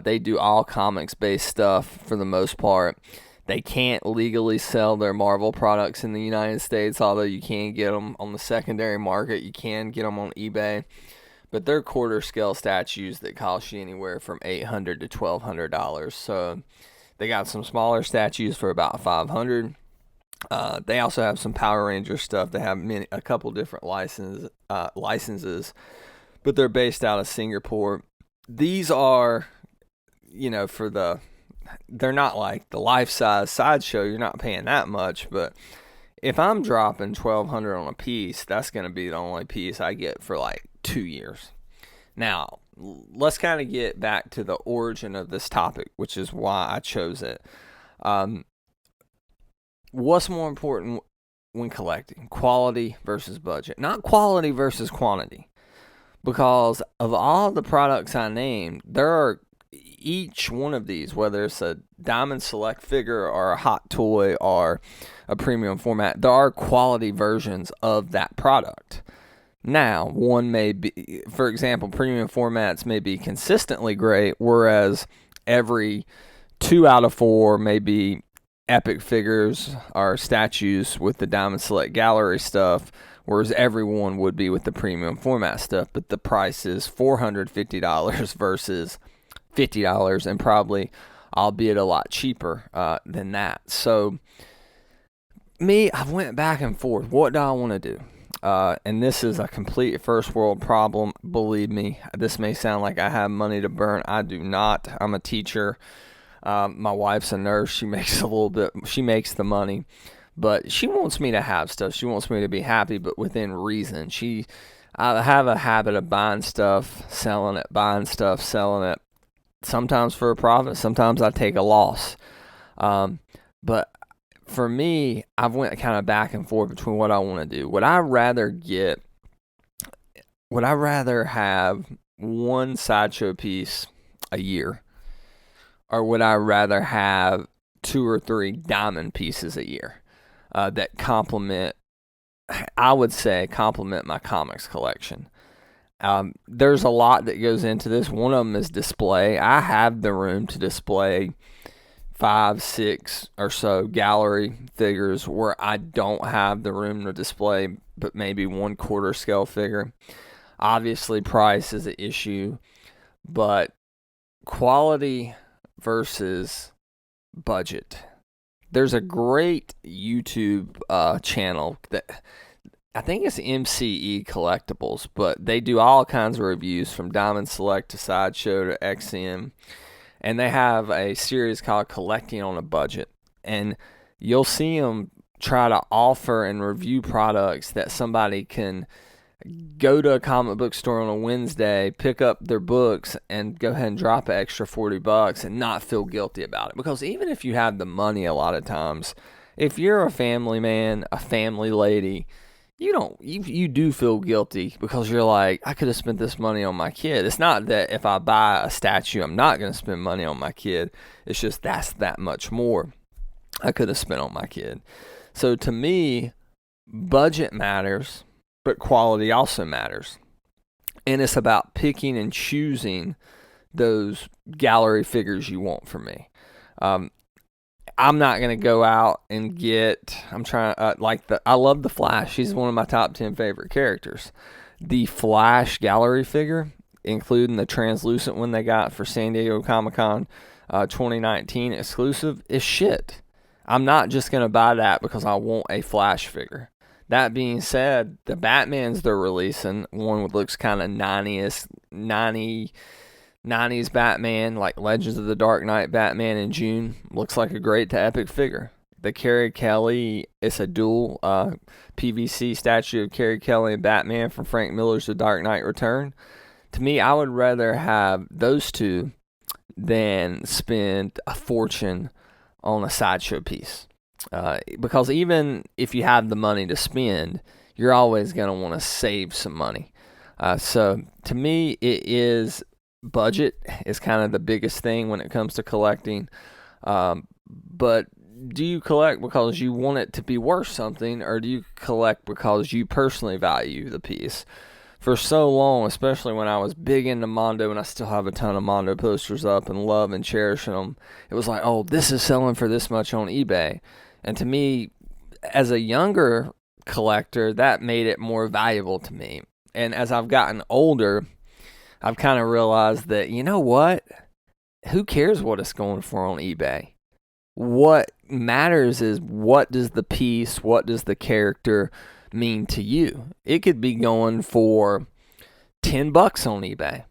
They do all comics based stuff for the most part. They can't legally sell their Marvel products in the United States, although you can get them on the secondary market. You can get them on eBay. But they're quarter scale statues that cost you anywhere from $800 to $1,200. So they got some smaller statues for about $500. They also have some Power Ranger stuff. They have a couple different licenses, but they're based out of Singapore. These are, they're not like the life-size Sideshow. You're not paying that much, but if I'm dropping $1,200 on a piece, that's going to be the only piece I get for like 2 years. Now, let's kind of get back to the origin of this topic, which is why I chose it. What's more important when collecting? Quality versus budget. Not quality versus quantity. Because of all the products I named, there are each one of these, whether it's a Diamond Select figure or a hot toy or a premium format, there are quality versions of that product. Now, one may be, for example, premium formats may be consistently great, whereas every 2 out of 4 may be epic figures or statues with the Diamond Select Gallery stuff, whereas everyone would be with the premium format stuff, but the price is $450 versus $50 and probably, albeit a lot cheaper than that. So, I went back and forth. What do I want to do? And this is a complete first world problem. Believe me, this may sound like I have money to burn. I do not. I'm a teacher. My wife's a nurse. She makes she makes the money, but she wants me to have stuff. She wants me to be happy, but within reason. I have a habit of buying stuff, selling it, buying stuff, selling it. Sometimes for a profit, sometimes I take a loss. But for me, I've went kind of back and forth between what I want to do. Would I rather have one Sideshow piece a year? Or would I rather have 2 or 3 diamond pieces a year that complement my comics collection? There's a lot that goes into this. One of them is display. I have the room to display 5, 6 or so gallery figures where I don't have the room to display but maybe 1/4 scale figure. Obviously, price is an issue, but quality versus budget. There's a great YouTube channel that I think it's MCE Collectibles, but they do all kinds of reviews from Diamond Select to Sideshow to XM, and they have a series called Collecting on a Budget, and you'll see them try to offer and review products that somebody can go to a comic book store on a Wednesday, pick up their books, and go ahead and drop an extra $40 and not feel guilty about it. Because even if you have the money, a lot of times, if you're a family man, a family lady, you do feel guilty because you're like, I could have spent this money on my kid. It's not that if I buy a statue, I'm not going to spend money on my kid. It's just that's that much more I could have spent on my kid. So to me, budget matters, but quality also matters. And it's about picking and choosing those gallery figures you want from me. I'm not going to go out and get, I love the Flash. He's one of my top 10 favorite characters. The Flash gallery figure, including the translucent one they got for San Diego Comic-Con 2019 exclusive, is shit. I'm not just going to buy that because I want a Flash figure. That being said, the Batmans they're releasing, one that looks kind of 90s Batman, like Legends of the Dark Knight Batman in June, looks like a great to epic figure. The Carrie Kelly, it's a dual PVC statue of Carrie Kelly and Batman from Frank Miller's The Dark Knight Return. To me, I would rather have those two than spend a fortune on a Sideshow piece. Because even if you have the money to spend, you're always going to want to save some money. So to me, it is budget is kind of the biggest thing when it comes to collecting. But do you collect because you want it to be worth something, or do you collect because you personally value the piece? For so long, especially when I was big into Mondo, and I still have a ton of Mondo posters up and love and cherishing them, it was like, oh, this is selling for this much on eBay. And to me, as a younger collector, that made it more valuable to me. And as I've gotten older, I've kind of realized that, you know what? Who cares what it's going for on eBay? What matters is, what does the piece, what does the character mean to you? It could be going for $10 on eBay.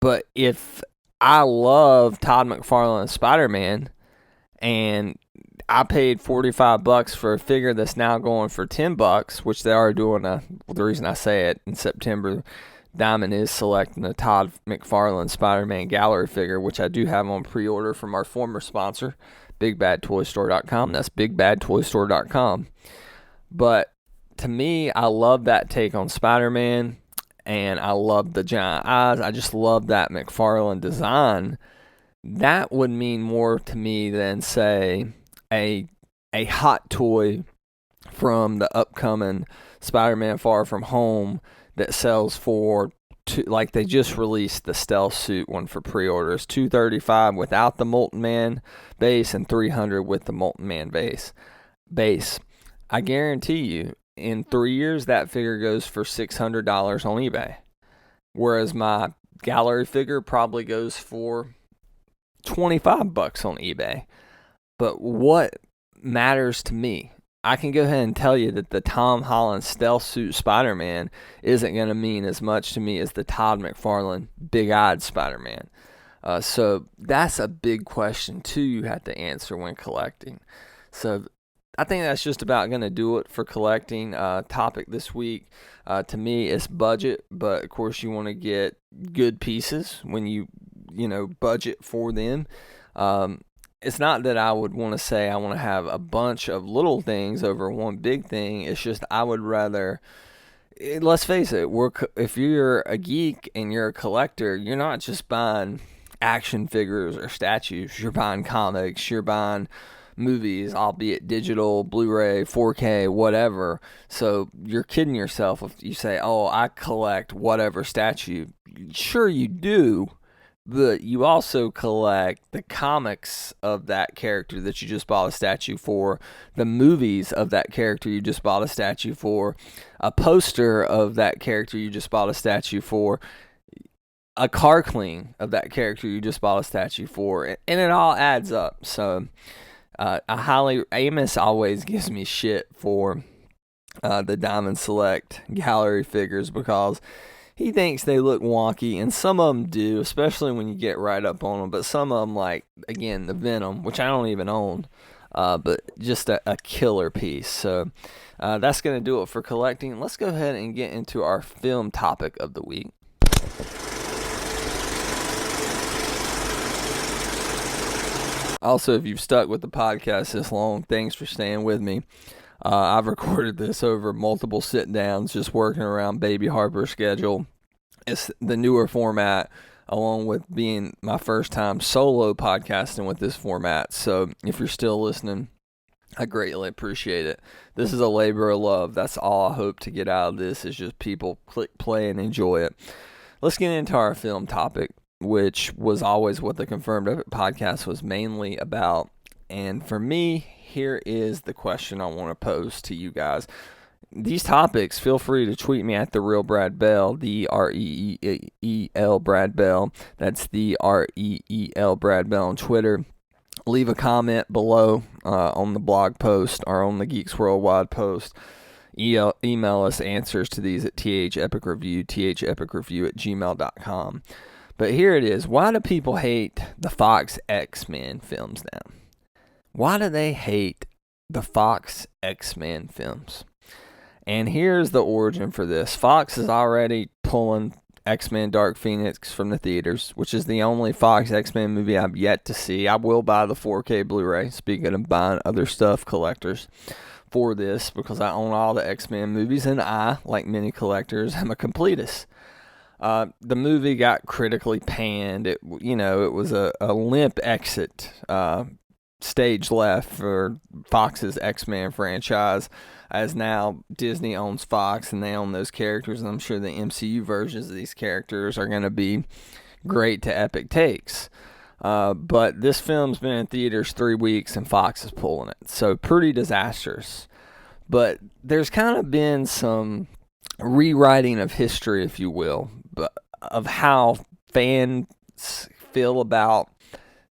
But if I love Todd McFarlane's Spider-Man and I paid $45 for a figure that's now going for $10, which they are doing the reason I say it, in September, Diamond is selecting a Todd McFarlane Spider-Man gallery figure, which I do have on pre-order from our former sponsor, BigBadToyStore.com. That's BigBadToyStore.com. But to me, I love that take on Spider-Man, and I love the giant eyes. I just love that McFarlane design. That would mean more to me than, say, a hot toy from the upcoming Spider-Man Far From Home that sells for like they just released the stealth suit one for pre-orders, $235 without the Molten Man base and $300 with the Molten Man base. I guarantee you, in 3 years, that figure goes for $600 on eBay, whereas my gallery figure probably goes for $25 on eBay. But what matters to me? I can go ahead and tell you that the Tom Holland stealth suit Spider-Man isn't going to mean as much to me as the Todd McFarlane big-eyed Spider-Man. So that's a big question, too, you have to answer when collecting. So I think that's just about going to do it for collecting. Topic this week, to me, is budget. But, of course, you want to get good pieces when you budget for them. It's not that I would want to say I want to have a bunch of little things over one big thing. It's just I would rather, let's face it, if you're a geek and you're a collector, you're not just buying action figures or statues. You're buying comics, you're buying movies, albeit digital, Blu-ray, 4K, whatever. So you're kidding yourself if you say, oh, I collect whatever statue. Sure you do. But you also collect the comics of that character that you just bought a statue for, the movies of that character you just bought a statue for, a poster of that character you just bought a statue for, a car clean of that character you just bought a statue for, and it all adds up. So Amos always gives me shit for the Diamond Select gallery figures because he thinks they look wonky, and some of them do, especially when you get right up on them. But some of them, like, again, the Venom, which I don't even own, but just a killer piece. So that's going to do it for collecting. Let's go ahead and get into our film topic of the week. Also, if you've stuck with the podcast this long, thanks for staying with me. I've recorded this over multiple sit-downs, just working around Baby Harper's schedule. It's the newer format, along with being my first time solo podcasting with this format. So if you're still listening, I greatly appreciate it. This is a labor of love. That's all I hope to get out of this, is just people click play and enjoy it. Let's get into our film topic, which was always what the Confirmed Epic podcast was mainly about. And for me, here is the question I want to pose to you guys. These topics, feel free to tweet me at the Real Brad Bell, the REEL Brad Bell. That's the REEL Brad Bell on Twitter. Leave a comment below on the blog post or on the Geeks Worldwide post. Email us answers to these at thepicreview, thepicreview@gmail.com. But here it is. Why do people hate the Fox X-Men films now? Why do they hate the Fox X-Men films? And here's the origin for this. Fox is already pulling X-Men Dark Phoenix from the theaters, which is the only Fox X-Men movie I've yet to see. I will buy the 4K Blu-ray, speaking of buying other stuff, collectors, for this, because I own all the X-Men movies, and I, like many collectors, am a completist. The movie got critically panned. It was a limp exit, stage left for Fox's X-Men franchise, as now Disney owns Fox and they own those characters, and I'm sure the MCU versions of these characters are going to be great to epic takes. But this film's been in theaters 3 weeks and Fox is pulling it, so pretty disastrous. But there's kind of been some rewriting of history, if you will, but of how fans feel about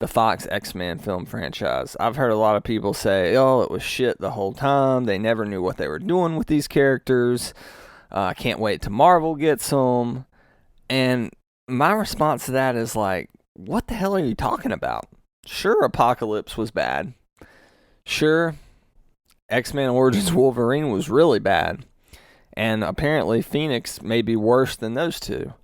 the Fox X-Men film franchise. I've heard a lot of people say, oh, it was shit the whole time. They never knew what they were doing with these characters. I can't wait till Marvel gets them. And my response to that is like, what the hell are you talking about? Sure, Apocalypse was bad. Sure, X-Men Origins Wolverine was really bad. And apparently Phoenix may be worse than those two.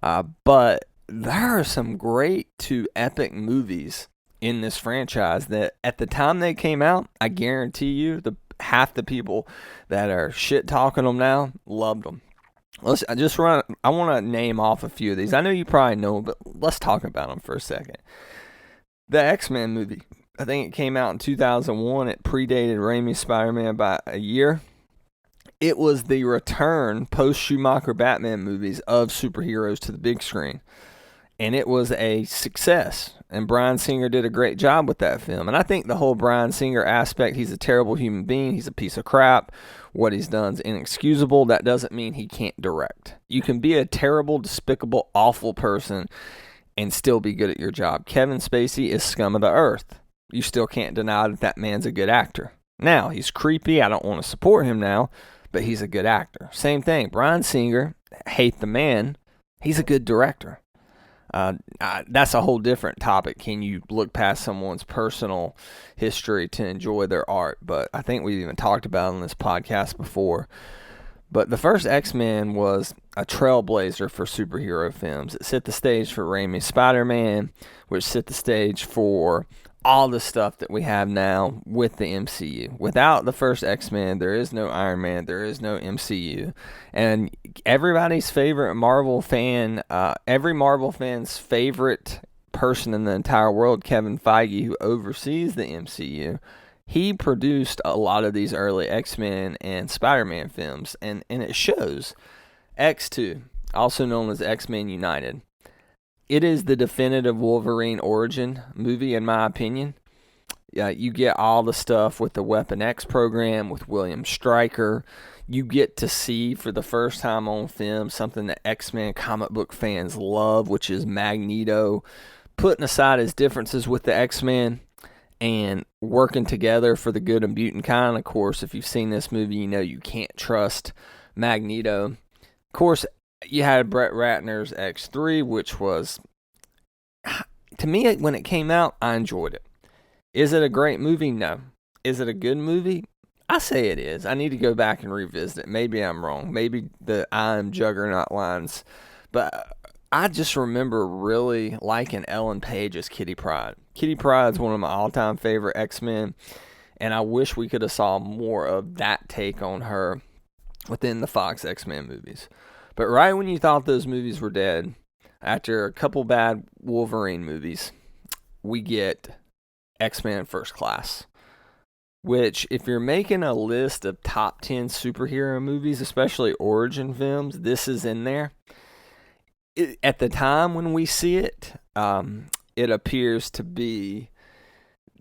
But there are some great to epic movies in this franchise that at the time they came out, I guarantee you half the people that are shit talking them now loved them. I want to name off a few of these. I know you probably know, but let's talk about them for a second. The X-Men movie, I think it came out in 2001. It predated Raimi's Spider-Man by a year. It was the return post-Schumacher Batman movies of superheroes to the big screen. And it was a success. And Bryan Singer did a great job with that film. And I think the whole Bryan Singer aspect, he's a terrible human being. He's a piece of crap. What he's done is inexcusable. That doesn't mean he can't direct. You can be a terrible, despicable, awful person and still be good at your job. Kevin Spacey is scum of the earth. You still can't deny that man's a good actor. Now, he's creepy. I don't want to support him now, but he's a good actor. Same thing. Bryan Singer, hate the man. He's a good director. That's a whole different topic. Can you look past someone's personal history to enjoy their art? But I think we've even talked about it on this podcast before. But the first X-Men was a trailblazer for superhero films. It set the stage for Raimi's Spider-Man, which set the stage for all the stuff that we have now with the MCU. Without the first X-Men, there is no Iron Man, there is no MCU. And everybody's favorite Marvel fan, every Marvel fan's favorite person in the entire world, Kevin Feige, who oversees the MCU, he produced a lot of these early X-Men and Spider-Man films, and it shows. X2, also known as X-Men United. It is the definitive Wolverine origin movie, in my opinion. You get all the stuff with the Weapon X program, with William Stryker. You get to see, for the first time on film, something that X-Men comic book fans love, which is Magneto putting aside his differences with the X-Men and working together for the good of mutant kind. Of course, if you've seen this movie, you know you can't trust Magneto. Of course, you had Brett Ratner's X3, which was, to me, when it came out, I enjoyed it. Is it a great movie? No. Is it a good movie? I say it is. I need to go back and revisit it. Maybe I'm wrong. Maybe the I am Juggernaut lines. But I just remember really liking Ellen Page as Kitty Pryde. Kitty Pryde's one of my all-time favorite X-Men, and I wish we could have saw more of that take on her within the Fox X-Men movies. But right when you thought those movies were dead, after a couple bad Wolverine movies, we get X-Men First Class. Which, if you're making a list of top 10 superhero movies, especially origin films, this is in there. At the time when we see it, it appears to be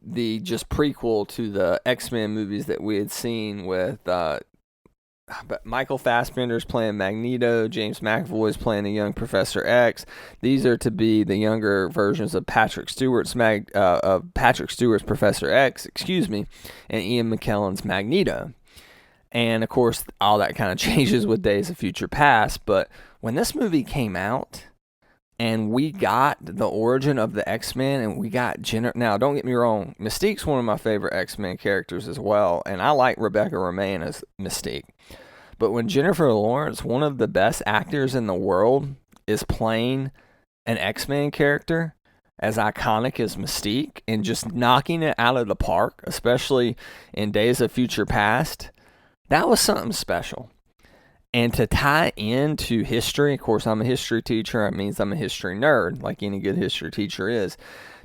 the just prequel to the X-Men movies that we had seen with but Michael Fassbender's playing Magneto, James McAvoy's playing a young Professor X. These are to be the younger versions of Patrick Stewart's Professor X, and Ian McKellen's Magneto. And of course, all that kind of changes with Days of Future Past. But when this movie came out, and we got the origin of the X-Men, and we got Jennifer. Now, don't get me wrong, Mystique's one of my favorite X-Men characters as well, and I like Rebecca Romijn as Mystique. But when Jennifer Lawrence, one of the best actors in the world, is playing an X-Men character as iconic as Mystique and just knocking it out of the park, especially in Days of Future Past, that was something special. And to tie into history, of course, I'm a history teacher. It means I'm a history nerd, like any good history teacher is.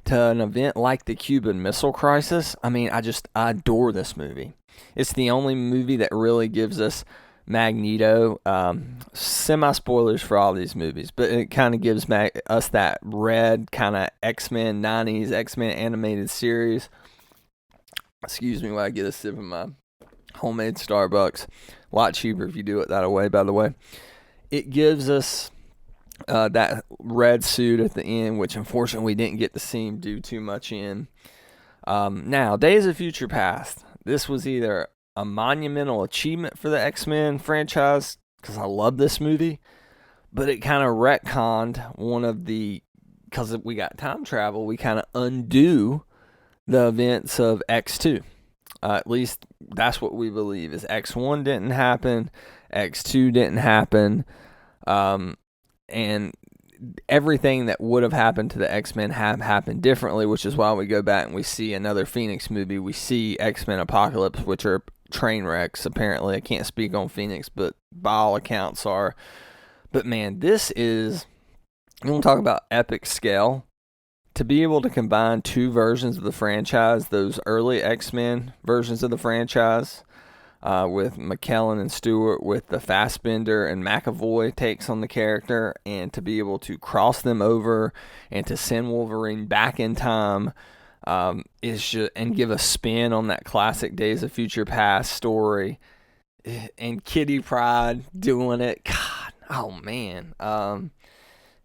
To an event like the Cuban Missile Crisis, I mean, I adore this movie. It's the only movie that really gives us Magneto. Semi-spoilers for all these movies, but it kind of gives us that red kind of X-Men 90s X-Men animated series. Excuse me while I get a sip of my homemade Starbucks. A lot cheaper if you do it that way, by the way. It gives us that red suit at the end, which unfortunately we didn't get to see him do too much in. Now, Days of Future Past. This was either a monumental achievement for the X-Men franchise, because I love this movie, but it kind of retconned because we got time travel, we kind of undo the events of X2. At least that's what we believe, is X1 didn't happen, X2 didn't happen, and everything that would have happened to the X-Men have happened differently, which is why we go back and we see another Phoenix movie. We see X-Men Apocalypse, which are train wrecks, apparently. I can't speak on Phoenix, but by all accounts are. But man, this is, you want to talk about epic scale. To be able to combine two versions of the franchise, those early X-Men versions of the franchise, with McKellen and Stewart, with the Fassbender and McAvoy takes on the character, and to be able to cross them over and to send Wolverine back in time, is just, and give a spin on that classic Days of Future Past story, and Kitty Pryde doing it. God, oh man,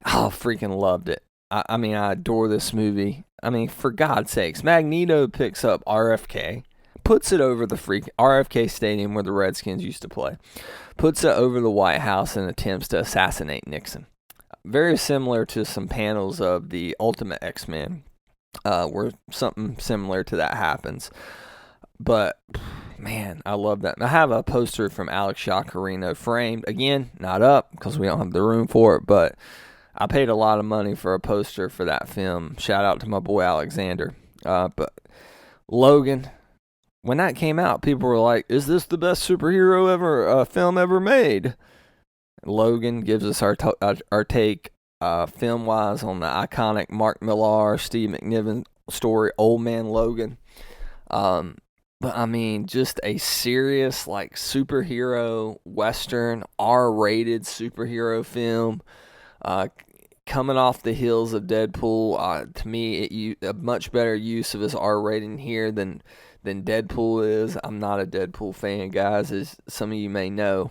freaking loved it. I mean, I adore this movie. I mean, for God's sakes, Magneto picks up RFK, puts it over the RFK Stadium where the Redskins used to play, puts it over the White House and attempts to assassinate Nixon. Very similar to some panels of the Ultimate X-Men, where something similar to that happens. But, man, I love that. I have a poster from Alex Yacarino framed. Again, not up because we don't have the room for it, but I paid a lot of money for a poster for that film. Shout out to my boy Alexander. But Logan, when that came out, people were like, is this the best superhero film ever made? Logan gives us our take film-wise on the iconic Mark Millar, Steve McNiven story, Old Man Logan. But I mean, just a serious like superhero Western, R-rated superhero film. Coming off the heels of Deadpool, to me, a much better use of his R rating here than Deadpool is. I'm not a Deadpool fan, guys, as some of you may know.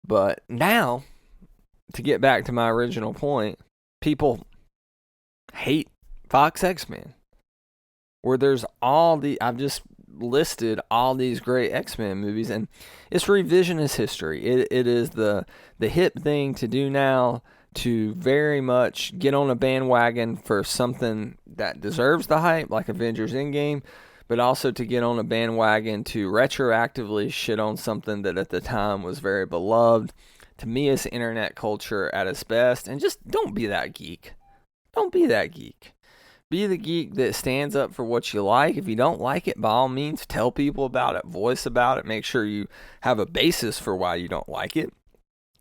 But now, to get back to my original point, people hate Fox X-Men, where there's I've just listed all these great X-Men movies, and it's revisionist history. It is the hip thing to do now, to very much get on a bandwagon for something that deserves the hype, like Avengers Endgame, but also to get on a bandwagon to retroactively shit on something that at the time was very beloved. To me, it's internet culture at its best, and just don't be that geek. Don't be that geek. Be the geek that stands up for what you like. If you don't like it, by all means, tell people about it, voice about it, make sure you have a basis for why you don't like it.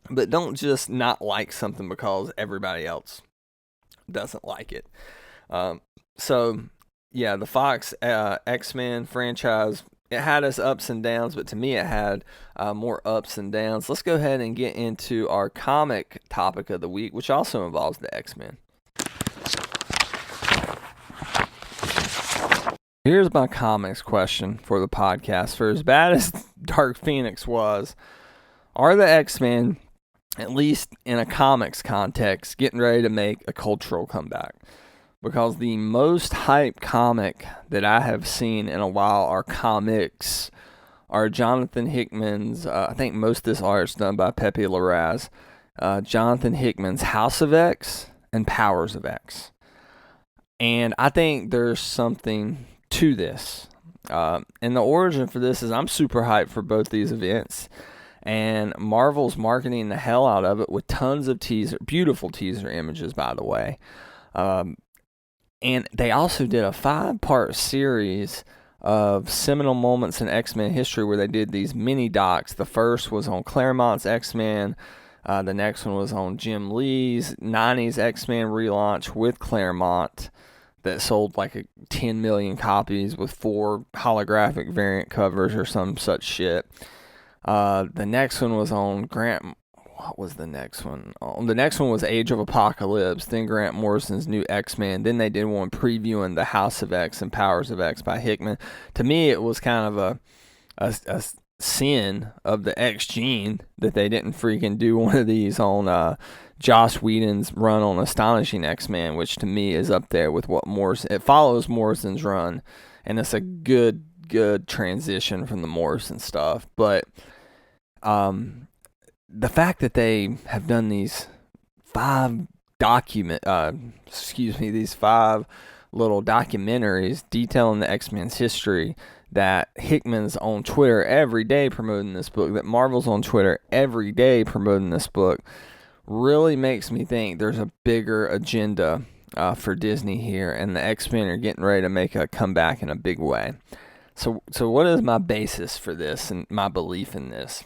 But don't just not like something because everybody else doesn't like it. So, yeah, the Fox X-Men franchise, it had its ups and downs, but to me it had more ups and downs. Let's go ahead and get into our comic topic of the week, which also involves the X-Men. Here's my comics question for the podcast. For as bad as Dark Phoenix was, are the X-Men, at least in a comics context, getting ready to make a cultural comeback? Because the most hyped comic that I have seen in a while are comics, are Jonathan Hickman's, I think most of this art is done by Pepe Larraz, Jonathan Hickman's House of X and Powers of X. And I think there's something to this. And the origin for this is I'm super hyped for both these events. And Marvel's marketing the hell out of it with tons of beautiful teaser images, by the way. And they also did a 5-part series of seminal moments in X-Men history where they did these mini docs. The first was on Claremont's X-Men. The next one was on Jim Lee's 90s X-Men relaunch with Claremont that sold like 10 million copies with 4 holographic variant covers or some such shit. The next one was on Grant. What was the next one? The next one was Age of Apocalypse, then Grant Morrison's new X-Men. Then they did one previewing the House of X and Powers of X by Hickman. To me, it was kind of a sin of the X gene that they didn't freaking do one of these on Joss Whedon's run on Astonishing X-Men, which to me is up there with what Morrison. It follows Morrison's run, and it's a good transition from the Morrison stuff. But the fact that they have done these 5 little documentaries detailing the X-Men's history, that Hickman's on Twitter every day promoting this book, that Marvel's on Twitter every day promoting this book, really makes me think there's a bigger agenda for Disney here, and the X-Men are getting ready to make a comeback in a big way. So what is my basis for this and my belief in this?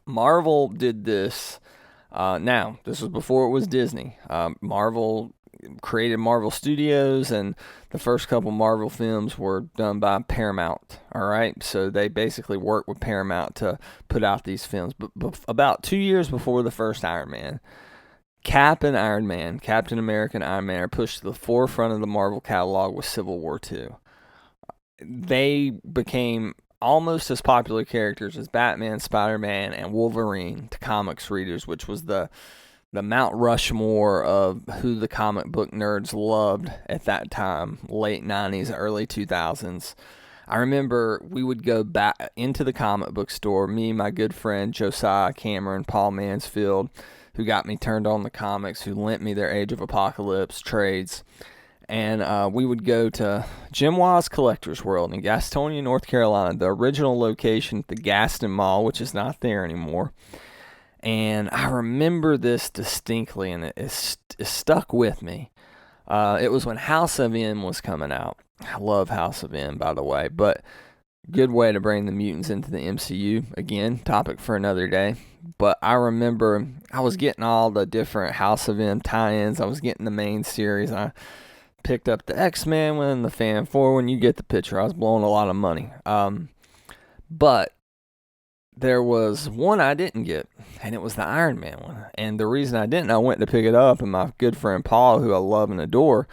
Marvel did this. Now, this was before it was Disney. Marvel created Marvel Studios, and the first couple Marvel films were done by Paramount. All right, so they basically worked with Paramount to put out these films. But about 2 years before the first Iron Man, Captain America and Iron Man are pushed to the forefront of the Marvel catalog with Civil War II. They became almost as popular characters as Batman, Spider-Man, and Wolverine to comics readers, which was the Mount Rushmore of who the comic book nerds loved at that time, late 90s, early 2000s. I remember we would go back into the comic book store, me, my good friend Josiah Cameron, Paul Mansfield, who got me turned on the comics, who lent me their Age of Apocalypse trades. And we would go to Jim Wah's Collector's World in Gastonia, North Carolina, the original location at the Gaston Mall, which is not there anymore. And I remember this distinctly, and it stuck with me. It was when House of M was coming out. I love House of M, by the way, but good way to bring the mutants into the MCU. Again, topic for another day. But I remember I was getting all the different House of M tie-ins. I was getting the main series. I picked up the X-Men one, the Fan 4 one. You get the picture. I was blowing a lot of money. But there was one I didn't get, and it was the Iron Man one. And the reason I didn't, I went to pick it up, and my good friend Paul, who I love and adore,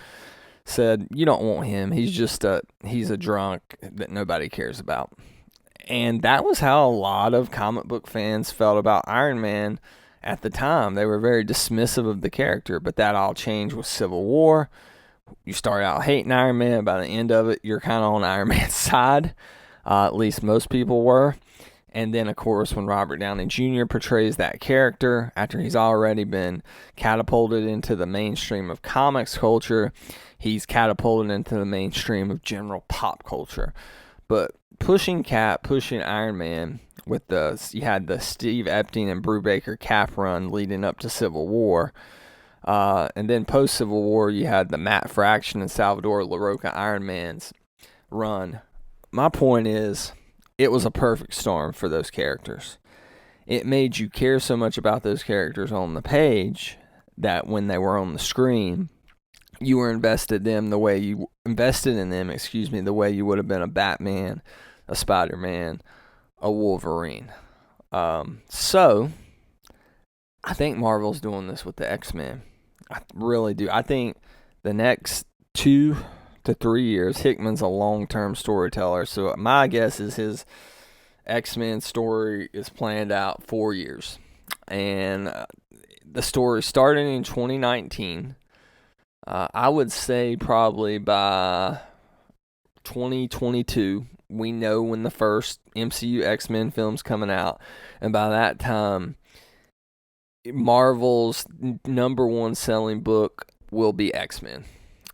said, "You don't want him. He's a drunk that nobody cares about." And that was how a lot of comic book fans felt about Iron Man at the time. They were very dismissive of the character, but that all changed with Civil War. You start out hating Iron Man. By the end of it, you're kind of on Iron Man's side. At least most people were. And then, of course, when Robert Downey Jr. portrays that character, after he's already been catapulted into the mainstream of comics culture, he's catapulted into the mainstream of general pop culture. But pushing Cap, pushing Iron Man, you had the Steve Epting and Brubaker Cap run leading up to Civil War. And then post-Civil War, you had the Matt Fraction and Salvador LaRocca Iron Man's run. My point is, it was a perfect storm for those characters. It made you care so much about those characters on the page that when they were on the screen, you were invested in them the way you would have been a Batman, a Spider-Man, a Wolverine. So I think Marvel's doing this with the X-Men. I really do. I think the next 2 to 3 years, Hickman's a long-term storyteller. So my guess is his X-Men story is planned out 4 years. And the story started in 2019. I would say probably by 2022, we know when the first MCU X-Men film's coming out. And by that time, Marvel's number one selling book will be X-Men.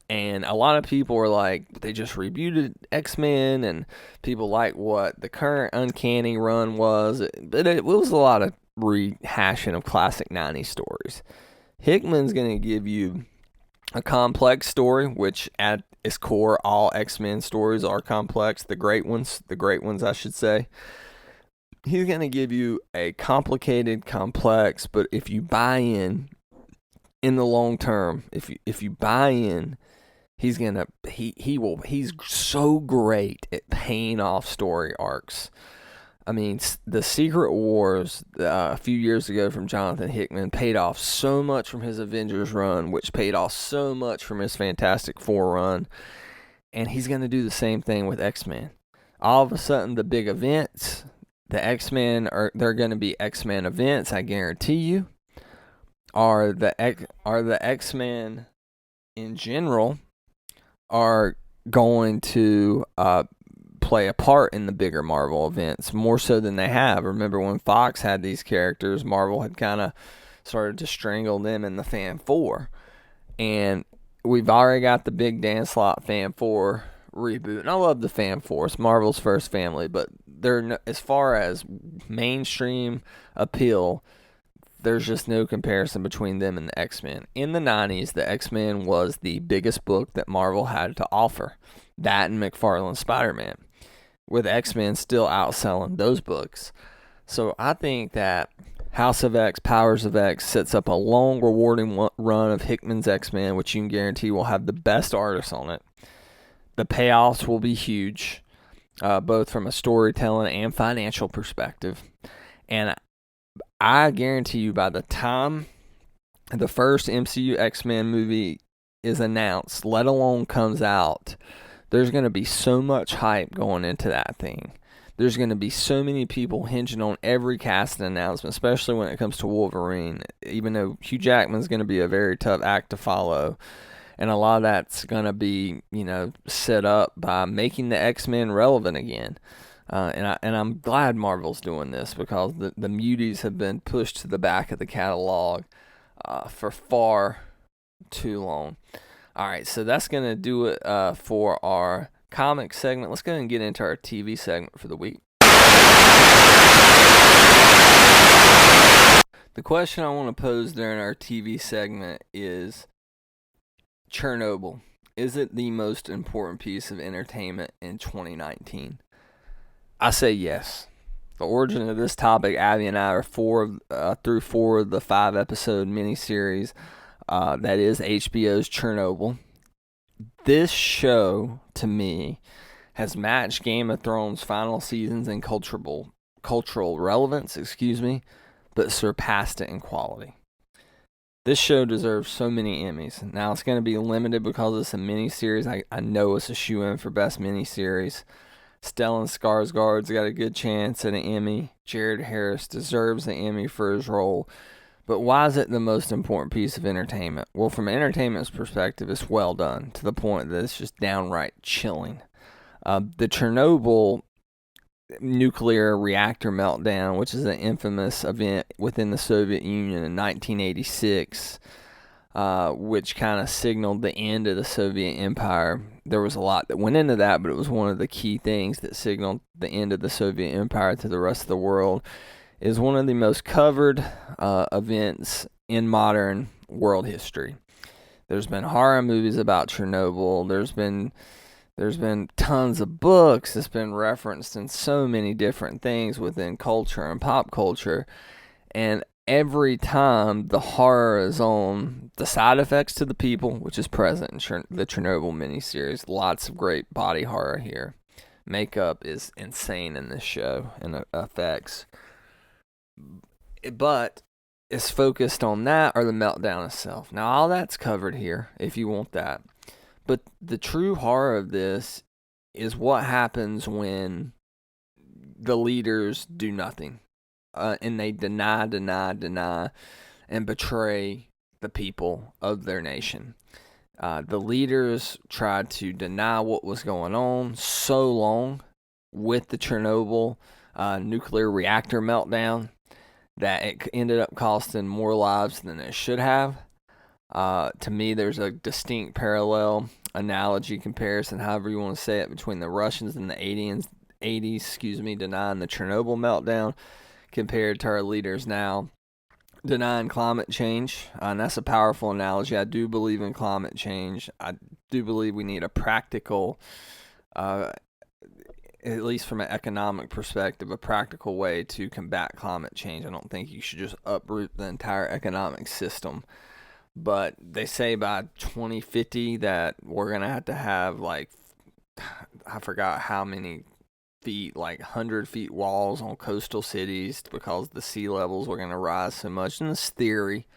And a lot of people were like, they just rebooted X-Men, and people like what the current Uncanny run was. But it was a lot of rehashing of classic 90s stories. Hickman's going to give you a complex story, which its core, all X-Men stories are complex. The great ones, I should say. He's going to give you a complicated, complex, but if you buy in the long term, if you buy in, he's so great at paying off story arcs. I mean, the Secret Wars a few years ago from Jonathan Hickman paid off so much from his Avengers run, which paid off so much from his Fantastic Four run, and he's going to do the same thing with X-Men. All of a sudden, the big events, the X-Men they're going to be X-Men events. I guarantee you. Are the X-Men in general are going to play a part in the bigger Marvel events more so than they have. Remember when Fox had these characters, Marvel had kind of started to strangle them in the Fan 4, and we've already got the big Dan Slott Fan 4 reboot, and I love the Fan 4. It's Marvel's first family, but they're as far as mainstream appeal, there's just no comparison between them and the X-Men. In the 90s, the X-Men was the biggest book that Marvel had to offer. That and McFarlane's Spider-Man, with X-Men still outselling those books. So I think that House of X, Powers of X sets up a long, rewarding run of Hickman's X-Men, which you can guarantee will have the best artists on it. The payoffs will be huge, both from a storytelling and financial perspective. And I guarantee you by the time the first MCU X-Men movie is announced, let alone comes out, there's going to be so much hype going into that thing. There's going to be so many people hinging on every casting announcement, especially when it comes to Wolverine, even though Hugh Jackman's going to be a very tough act to follow. And a lot of that's going to be, set up by making the X-Men relevant again. And I'm glad Marvel's doing this, because the muties have been pushed to the back of the catalog for far too long. All right, so that's going to do it for our comic segment. Let's go ahead and get into our TV segment for the week. The question I want to pose during our TV segment is Chernobyl. Is it the most important piece of entertainment in 2019? I say yes. The origin of this topic, Abby and I are through 4 of the 5-episode miniseries that is HBO's Chernobyl. This show, to me, has matched Game of Thrones' final seasons in cultural relevance, but surpassed it in quality. This show deserves so many Emmys. Now, it's going to be limited because it's a miniseries. I know it's a shoe-in for Best Miniseries. Stellan Skarsgård's got a good chance at an Emmy. Jared Harris deserves the Emmy for his role. But why is it the most important piece of entertainment? Well, from an entertainment's perspective, it's well done, to the point that it's just downright chilling. The Chernobyl nuclear reactor meltdown, which is an infamous event within the Soviet Union in 1986, which kind of signaled the end of the Soviet Empire. There was a lot that went into that, but it was one of the key things that signaled the end of the Soviet Empire to the rest of the world. Is one of the most covered events in modern world history. There's been horror movies about Chernobyl. There's been tons of books. It's been referenced in so many different things within culture and pop culture. And every time the horror is on, the side effects to the people, which is present in the Chernobyl miniseries, lots of great body horror here. Makeup is insane in this show, and effects. But it's focused on that or the meltdown itself. Now, all that's covered here if you want that. But the true horror of this is what happens when the leaders do nothing. And they deny, and betray the people of their nation. The leaders tried to deny what was going on so long with the Chernobyl nuclear reactor meltdown that it ended up costing more lives than it should have. To me, there's a distinct parallel, analogy, comparison, however you want to say it, between the Russians in the 80s, denying the Chernobyl meltdown, compared to our leaders now denying climate change, and that's a powerful analogy. I do believe in climate change. I do believe we need a practical, at least from an economic perspective, a practical way to combat climate change. I don't think you should just uproot the entire economic system. But they say by 2050 that we're going to have like, I forgot how many feet, like 100 feet walls on coastal cities because the sea levels were going to rise so much. And it's theory,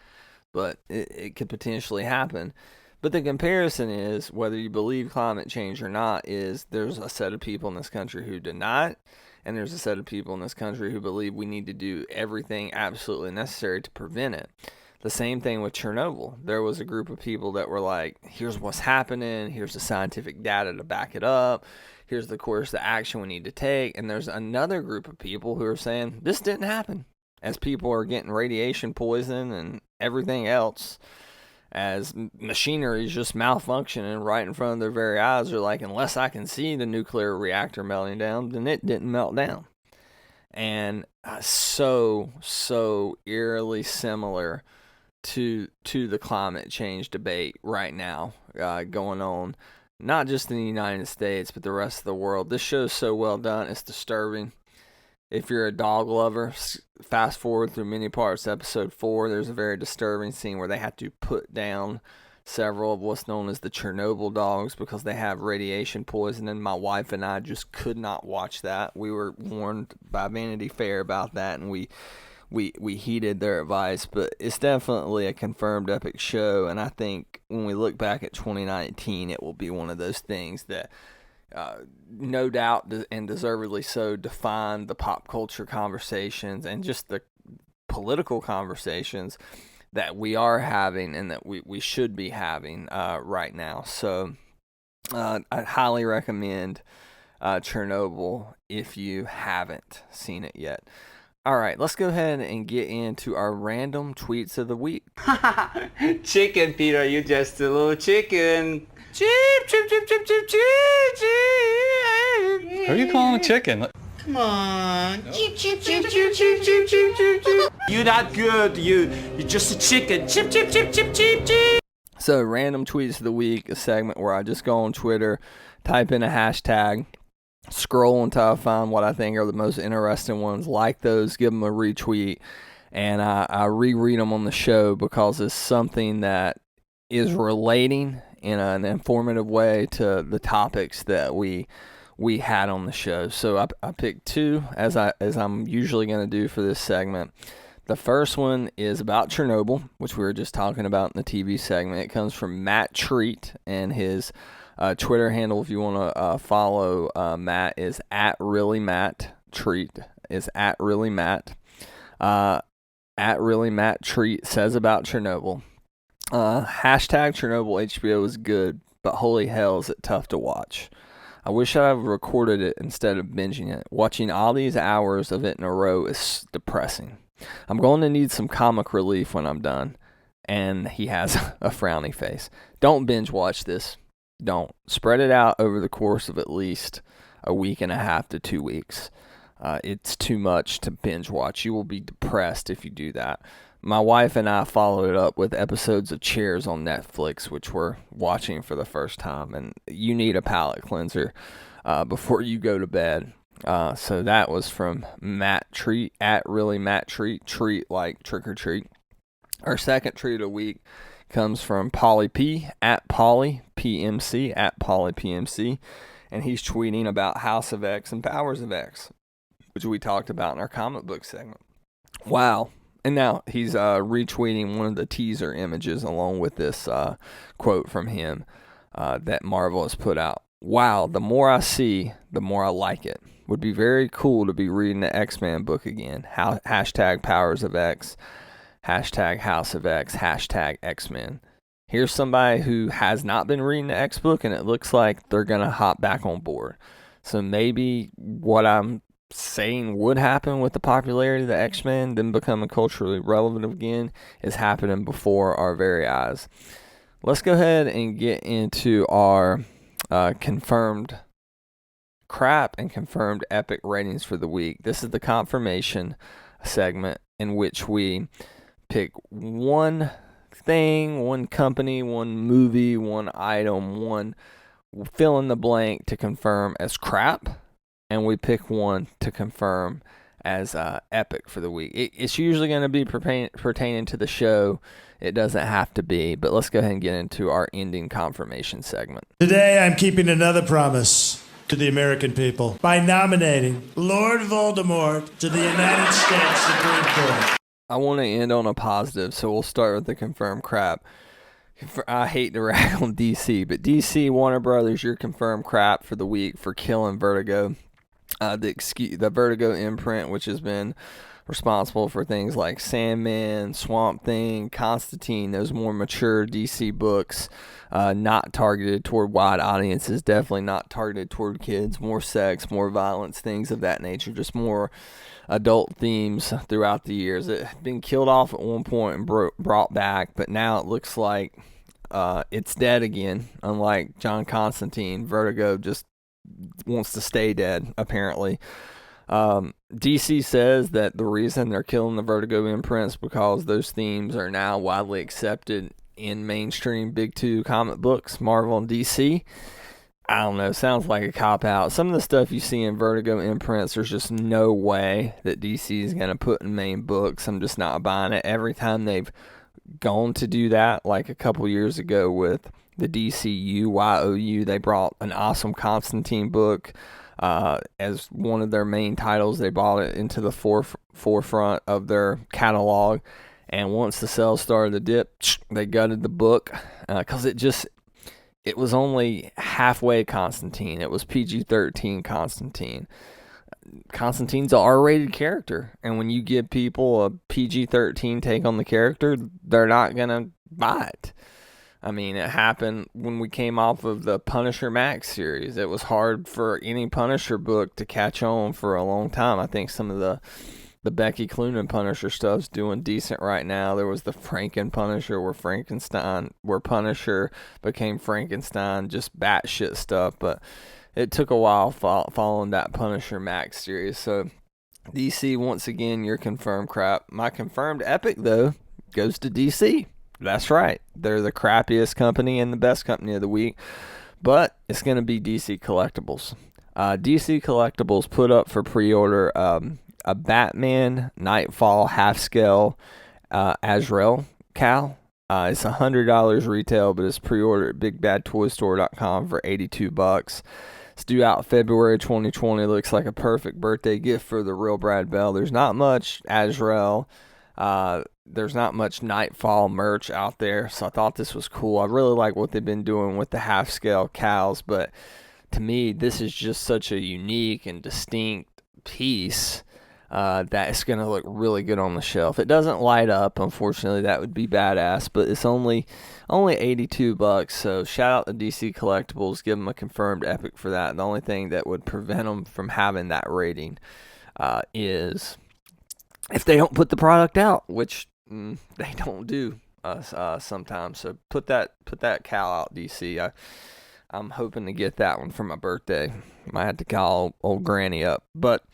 but it could potentially happen. But the comparison is, whether you believe climate change or not, is there's a set of people in this country who deny it, and there's a set of people in this country who believe we need to do everything absolutely necessary to prevent it. The same thing with Chernobyl. There was a group of people that were like, here's what's happening, here's the scientific data to back it up, here's the course of action we need to take. And there's another group of people who are saying, this didn't happen. As people are getting radiation poison and everything else, as machinery is just malfunctioning right in front of their very eyes, they're like, unless I can see the nuclear reactor melting down, then it didn't melt down. And so eerily similar to the climate change debate right now going on, not just in the United States, but the rest of the world. This show is so well done, it's disturbing. If you're a dog lover, fast forward through many parts. Episode 4, there's a very disturbing scene where they have to put down several of what's known as the Chernobyl dogs because they have radiation poisoning. My wife and I just could not watch that. We were warned by Vanity Fair about that, and we heeded their advice. But it's definitely a confirmed epic show, and I think when we look back at 2019, it will be one of those things that no doubt, and deservedly so, define the pop culture conversations and just the political conversations that we are having and that we should be having right now. So I highly recommend Chernobyl if you haven't seen it yet. All right, let's go ahead and get into our random tweets of the week. Chicken, Peter, you just a little chicken. Chip, chip, chip, chip, chip, chip, chip. Who are you calling a chicken? Come on. Chip, chip, chip, chip, chip, chip, chip, chip. You're not good. You're just a chicken. Chip, chip, chip, chip, chip, chip. So, random tweets of the week, a segment where I just go on Twitter, type in a hashtag, scroll until I find what I think are the most interesting ones, like those, give them a retweet, and I reread them on the show because it's something that is relating in an informative way to the topics that we had on the show. So I picked two, as I'm usually going to do for this segment. The first one is about Chernobyl, which we were just talking about in the TV segment. It comes from Matt Treat, and his Twitter handle, if you want to follow Matt, is @reallymatt. Treat is @reallymatt. @reallymatt Treat says about Chernobyl. Hashtag Chernobyl HBO is good, but holy hell is it tough to watch. I wish I had recorded it instead of binging it. Watching all these hours of it in a row is depressing. I'm going to need some comic relief when I'm done. And he has a frowny face. Don't binge watch this. Don't. Spread it out over the course of at least a week and a half to 2 weeks. It's too much to binge watch. You will be depressed if you do that. My wife and I followed it up with episodes of Cheers on Netflix, which we're watching for the first time. And you need a palate cleanser before you go to bed. So that was from Matt Treat, @reallymatttreat, treat like trick or treat. Our second treat of the week comes from Polly P, @PollyPMC, @PollyPMC. And he's tweeting about House of X and Powers of X, which we talked about in our comic book segment. Wow. And now he's retweeting one of the teaser images along with this quote from him that Marvel has put out. Wow, the more I see, the more I like it. Would be very cool to be reading the X-Men book again. Hashtag Powers of X, hashtag House of X, hashtag X-Men. Here's somebody who has not been reading the X book, and it looks like they're going to hop back on board. So maybe what I'm saying would happen with the popularity of the X-Men, them becoming culturally relevant again, is happening before our very eyes. Let's go ahead and get into our confirmed crap and confirmed epic ratings for the week. This is the confirmation segment in which we pick one thing, one company, one movie, one item, one fill in the blank to confirm as crap, and we pick one to confirm as epic for the week. It's usually going to be pertaining to the show. It doesn't have to be, but let's go ahead and get into our ending confirmation segment. Today I'm keeping another promise to the American people by nominating Lord Voldemort to the United States Supreme Court. I want to end on a positive, so we'll start with the confirmed crap. I hate to rag on DC, but DC, Warner Brothers, your confirmed crap for the week for killing Vertigo. The Vertigo imprint, which has been responsible for things like Sandman, Swamp Thing, Constantine, those more mature DC books, not targeted toward wide audiences, definitely not targeted toward kids, more sex, more violence, things of that nature, just more adult themes throughout the years. It had been killed off at one point and brought back, but now it looks like it's dead again. Unlike John Constantine, Vertigo just wants to stay dead, apparently. DC says that the reason they're killing the Vertigo imprints because those themes are now widely accepted in mainstream big two comic books, Marvel and DC. I don't know, sounds like a cop-out. Some of the stuff you see in Vertigo imprints, there's just no way that DC is going to put in main books. I'm just not buying it. Every time they've gone to do that, like a couple years ago with the DCU, YOU, they brought an awesome Constantine book as one of their main titles. They brought it into the forefront of their catalog, and once the sales started to dip, they gutted the book because it was only halfway Constantine. It was PG-13 Constantine. Constantine's an R-rated character, and when you give people a PG-13 take on the character, they're not going to buy it. I mean, it happened when we came off of the Punisher Max series. It was hard for any Punisher book to catch on for a long time. I think some of the Becky Cloonan Punisher stuff's doing decent right now. There was the Franken Punisher where Punisher became Frankenstein, just batshit stuff. But it took a while following that Punisher Max series. So DC, once again, your confirmed crap. My confirmed epic, though, goes to DC. That's right. They're the crappiest company and the best company of the week. But it's going to be DC Collectibles. DC Collectibles put up for pre-order a Batman Nightfall half-scale Azrael cow. It's $100 retail, but it's pre-ordered at BigBadToyStore.com for $82. It's due out February 2020. Looks like a perfect birthday gift for the real Brad Bell. There's not much Azrael. There's not much Nightfall merch out there, so I thought this was cool. I really like what they've been doing with the half-scale cows, but to me, this is just such a unique and distinct piece that it's going to look really good on the shelf. It doesn't light up, unfortunately. That would be badass, but it's only $82, so shout out to DC Collectibles. Give them a confirmed epic for that. The only thing that would prevent them from having that rating is if they don't put the product out, which they don't do sometimes. So put that cow out, DC. I'm hoping to get that one for my birthday. Might have to call old Granny up. But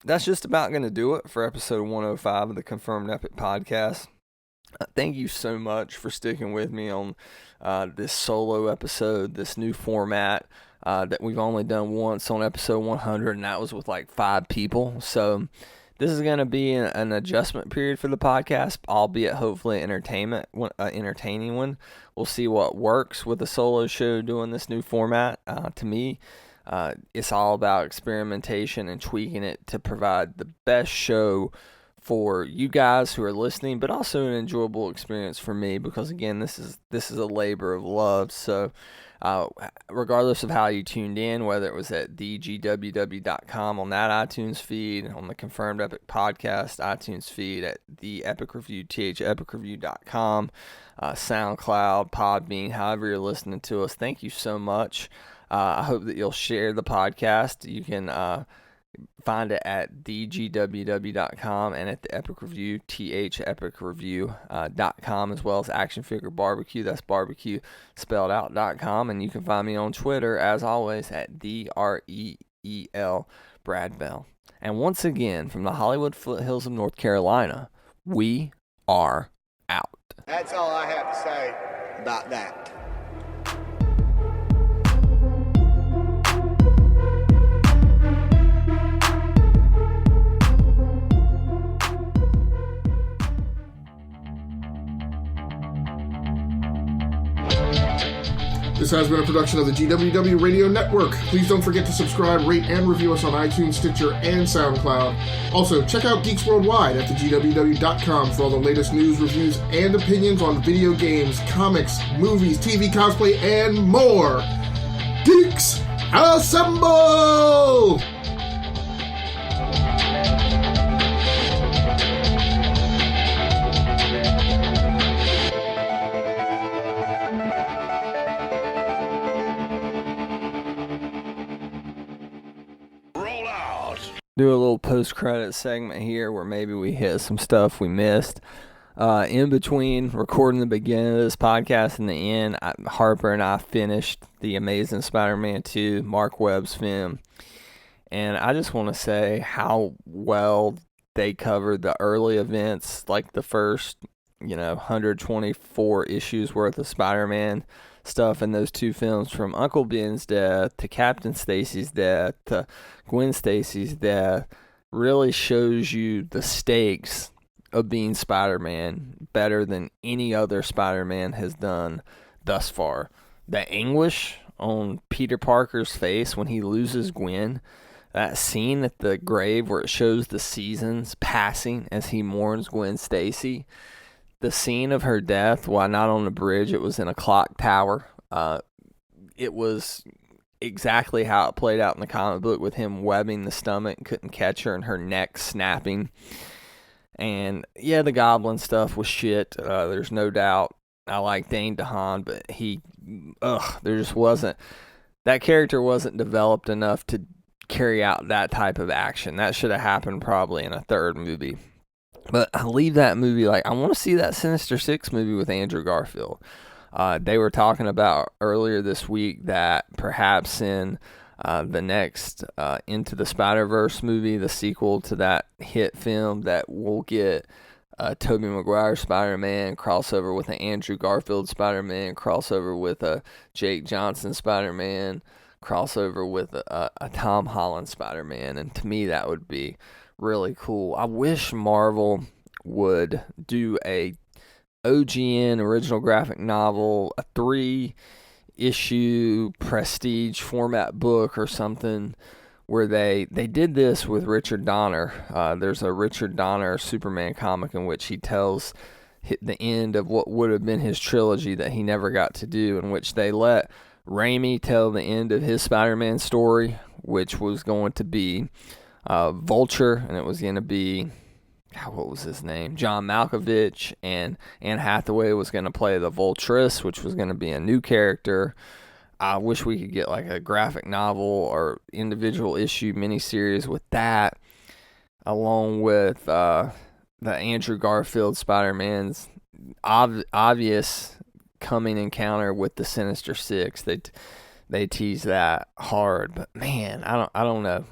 that's just about going to do it for episode 105 of the Confirmed Epic Podcast. Thank you so much for sticking with me on this solo episode, this new format that we've only done once on episode 100, and that was with like 5 people. So this is going to be an adjustment period for the podcast, albeit hopefully entertaining one. We'll see what works with the solo show doing this new format. To me, it's all about experimentation and tweaking it to provide the best show for you guys who are listening, but also an enjoyable experience for me because, again, this is a labor of love. So regardless of how you tuned in, whether it was at thegww.com on that iTunes feed, on the Confirmed Epic Podcast iTunes feed, at the Epic Review, thepicreview.com, SoundCloud, Podbean, however you're listening to us, thank you so much. I hope that you'll share the podcast. You can find it at thegww.com and at the Epic Review, thepicreview.com, as well as Action Figure Barbecue. That's barbecue spelled out.com. And you can find me on Twitter, as always, at TheREEL Brad Bell. And once again, from the Hollywood foothills of North Carolina, we are out. That's all I have to say about that. This has been a production of the GWW Radio Network. Please don't forget to subscribe, rate, and review us on iTunes, Stitcher, and SoundCloud. Also, check out Geeks Worldwide at thegww.com for all the latest news, reviews, and opinions on video games, comics, movies, TV, cosplay, and more. Geeks Assemble! Do a little post-credit segment here where maybe we hit some stuff we missed. In between recording the beginning of this podcast and the end, Harper and I finished The Amazing Spider-Man 2, Mark Webb's film. And I just want to say how well they covered the early events, like the first, 124 issues worth of Spider-Man stuff in those two films, from Uncle Ben's death to Captain Stacy's death to Gwen Stacy's death. Really shows you the stakes of being Spider-Man better than any other Spider-Man has done thus far. The anguish on Peter Parker's face when he loses Gwen, that scene at the grave where it shows the seasons passing as he mourns Gwen Stacy, the scene of her death, while not on the bridge, it was in a clock tower. It was exactly how it played out in the comic book, with him webbing the stomach and couldn't catch her and her neck snapping. And yeah, the Goblin stuff was shit. There's no doubt. I like Dane DeHaan, but there just wasn't, that character wasn't developed enough to carry out that type of action. That should have happened probably in a third movie. But I leave that movie I want to see that Sinister Six movie with Andrew Garfield. They were talking about earlier this week that perhaps in the next Into the Spider-Verse movie, the sequel to that hit film, that we'll get Tobey Maguire Spider-Man crossover with an Andrew Garfield Spider-Man, crossover with a Jake Johnson Spider-Man, crossover with a Tom Holland Spider-Man. And to me, that would be really cool. I wish Marvel would do a OGN original graphic novel, a 3-issue prestige format book or something, where they did this with Richard Donner. There's a Richard Donner Superman comic in which he tells the end of what would have been his trilogy that he never got to do, in which they let Raimi tell the end of his Spider-Man story, which was going to be Vulture, and it was going to be, what was his name? John Malkovich, and Anne Hathaway was going to play the Vultress, which was going to be a new character. I wish we could get a graphic novel or individual issue miniseries with that, along with the Andrew Garfield Spider-Man's obvious coming encounter with the Sinister Six. They tease that hard, but man, I don't know.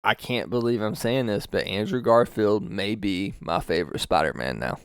I can't believe I'm saying this, but Andrew Garfield may be my favorite Spider-Man now.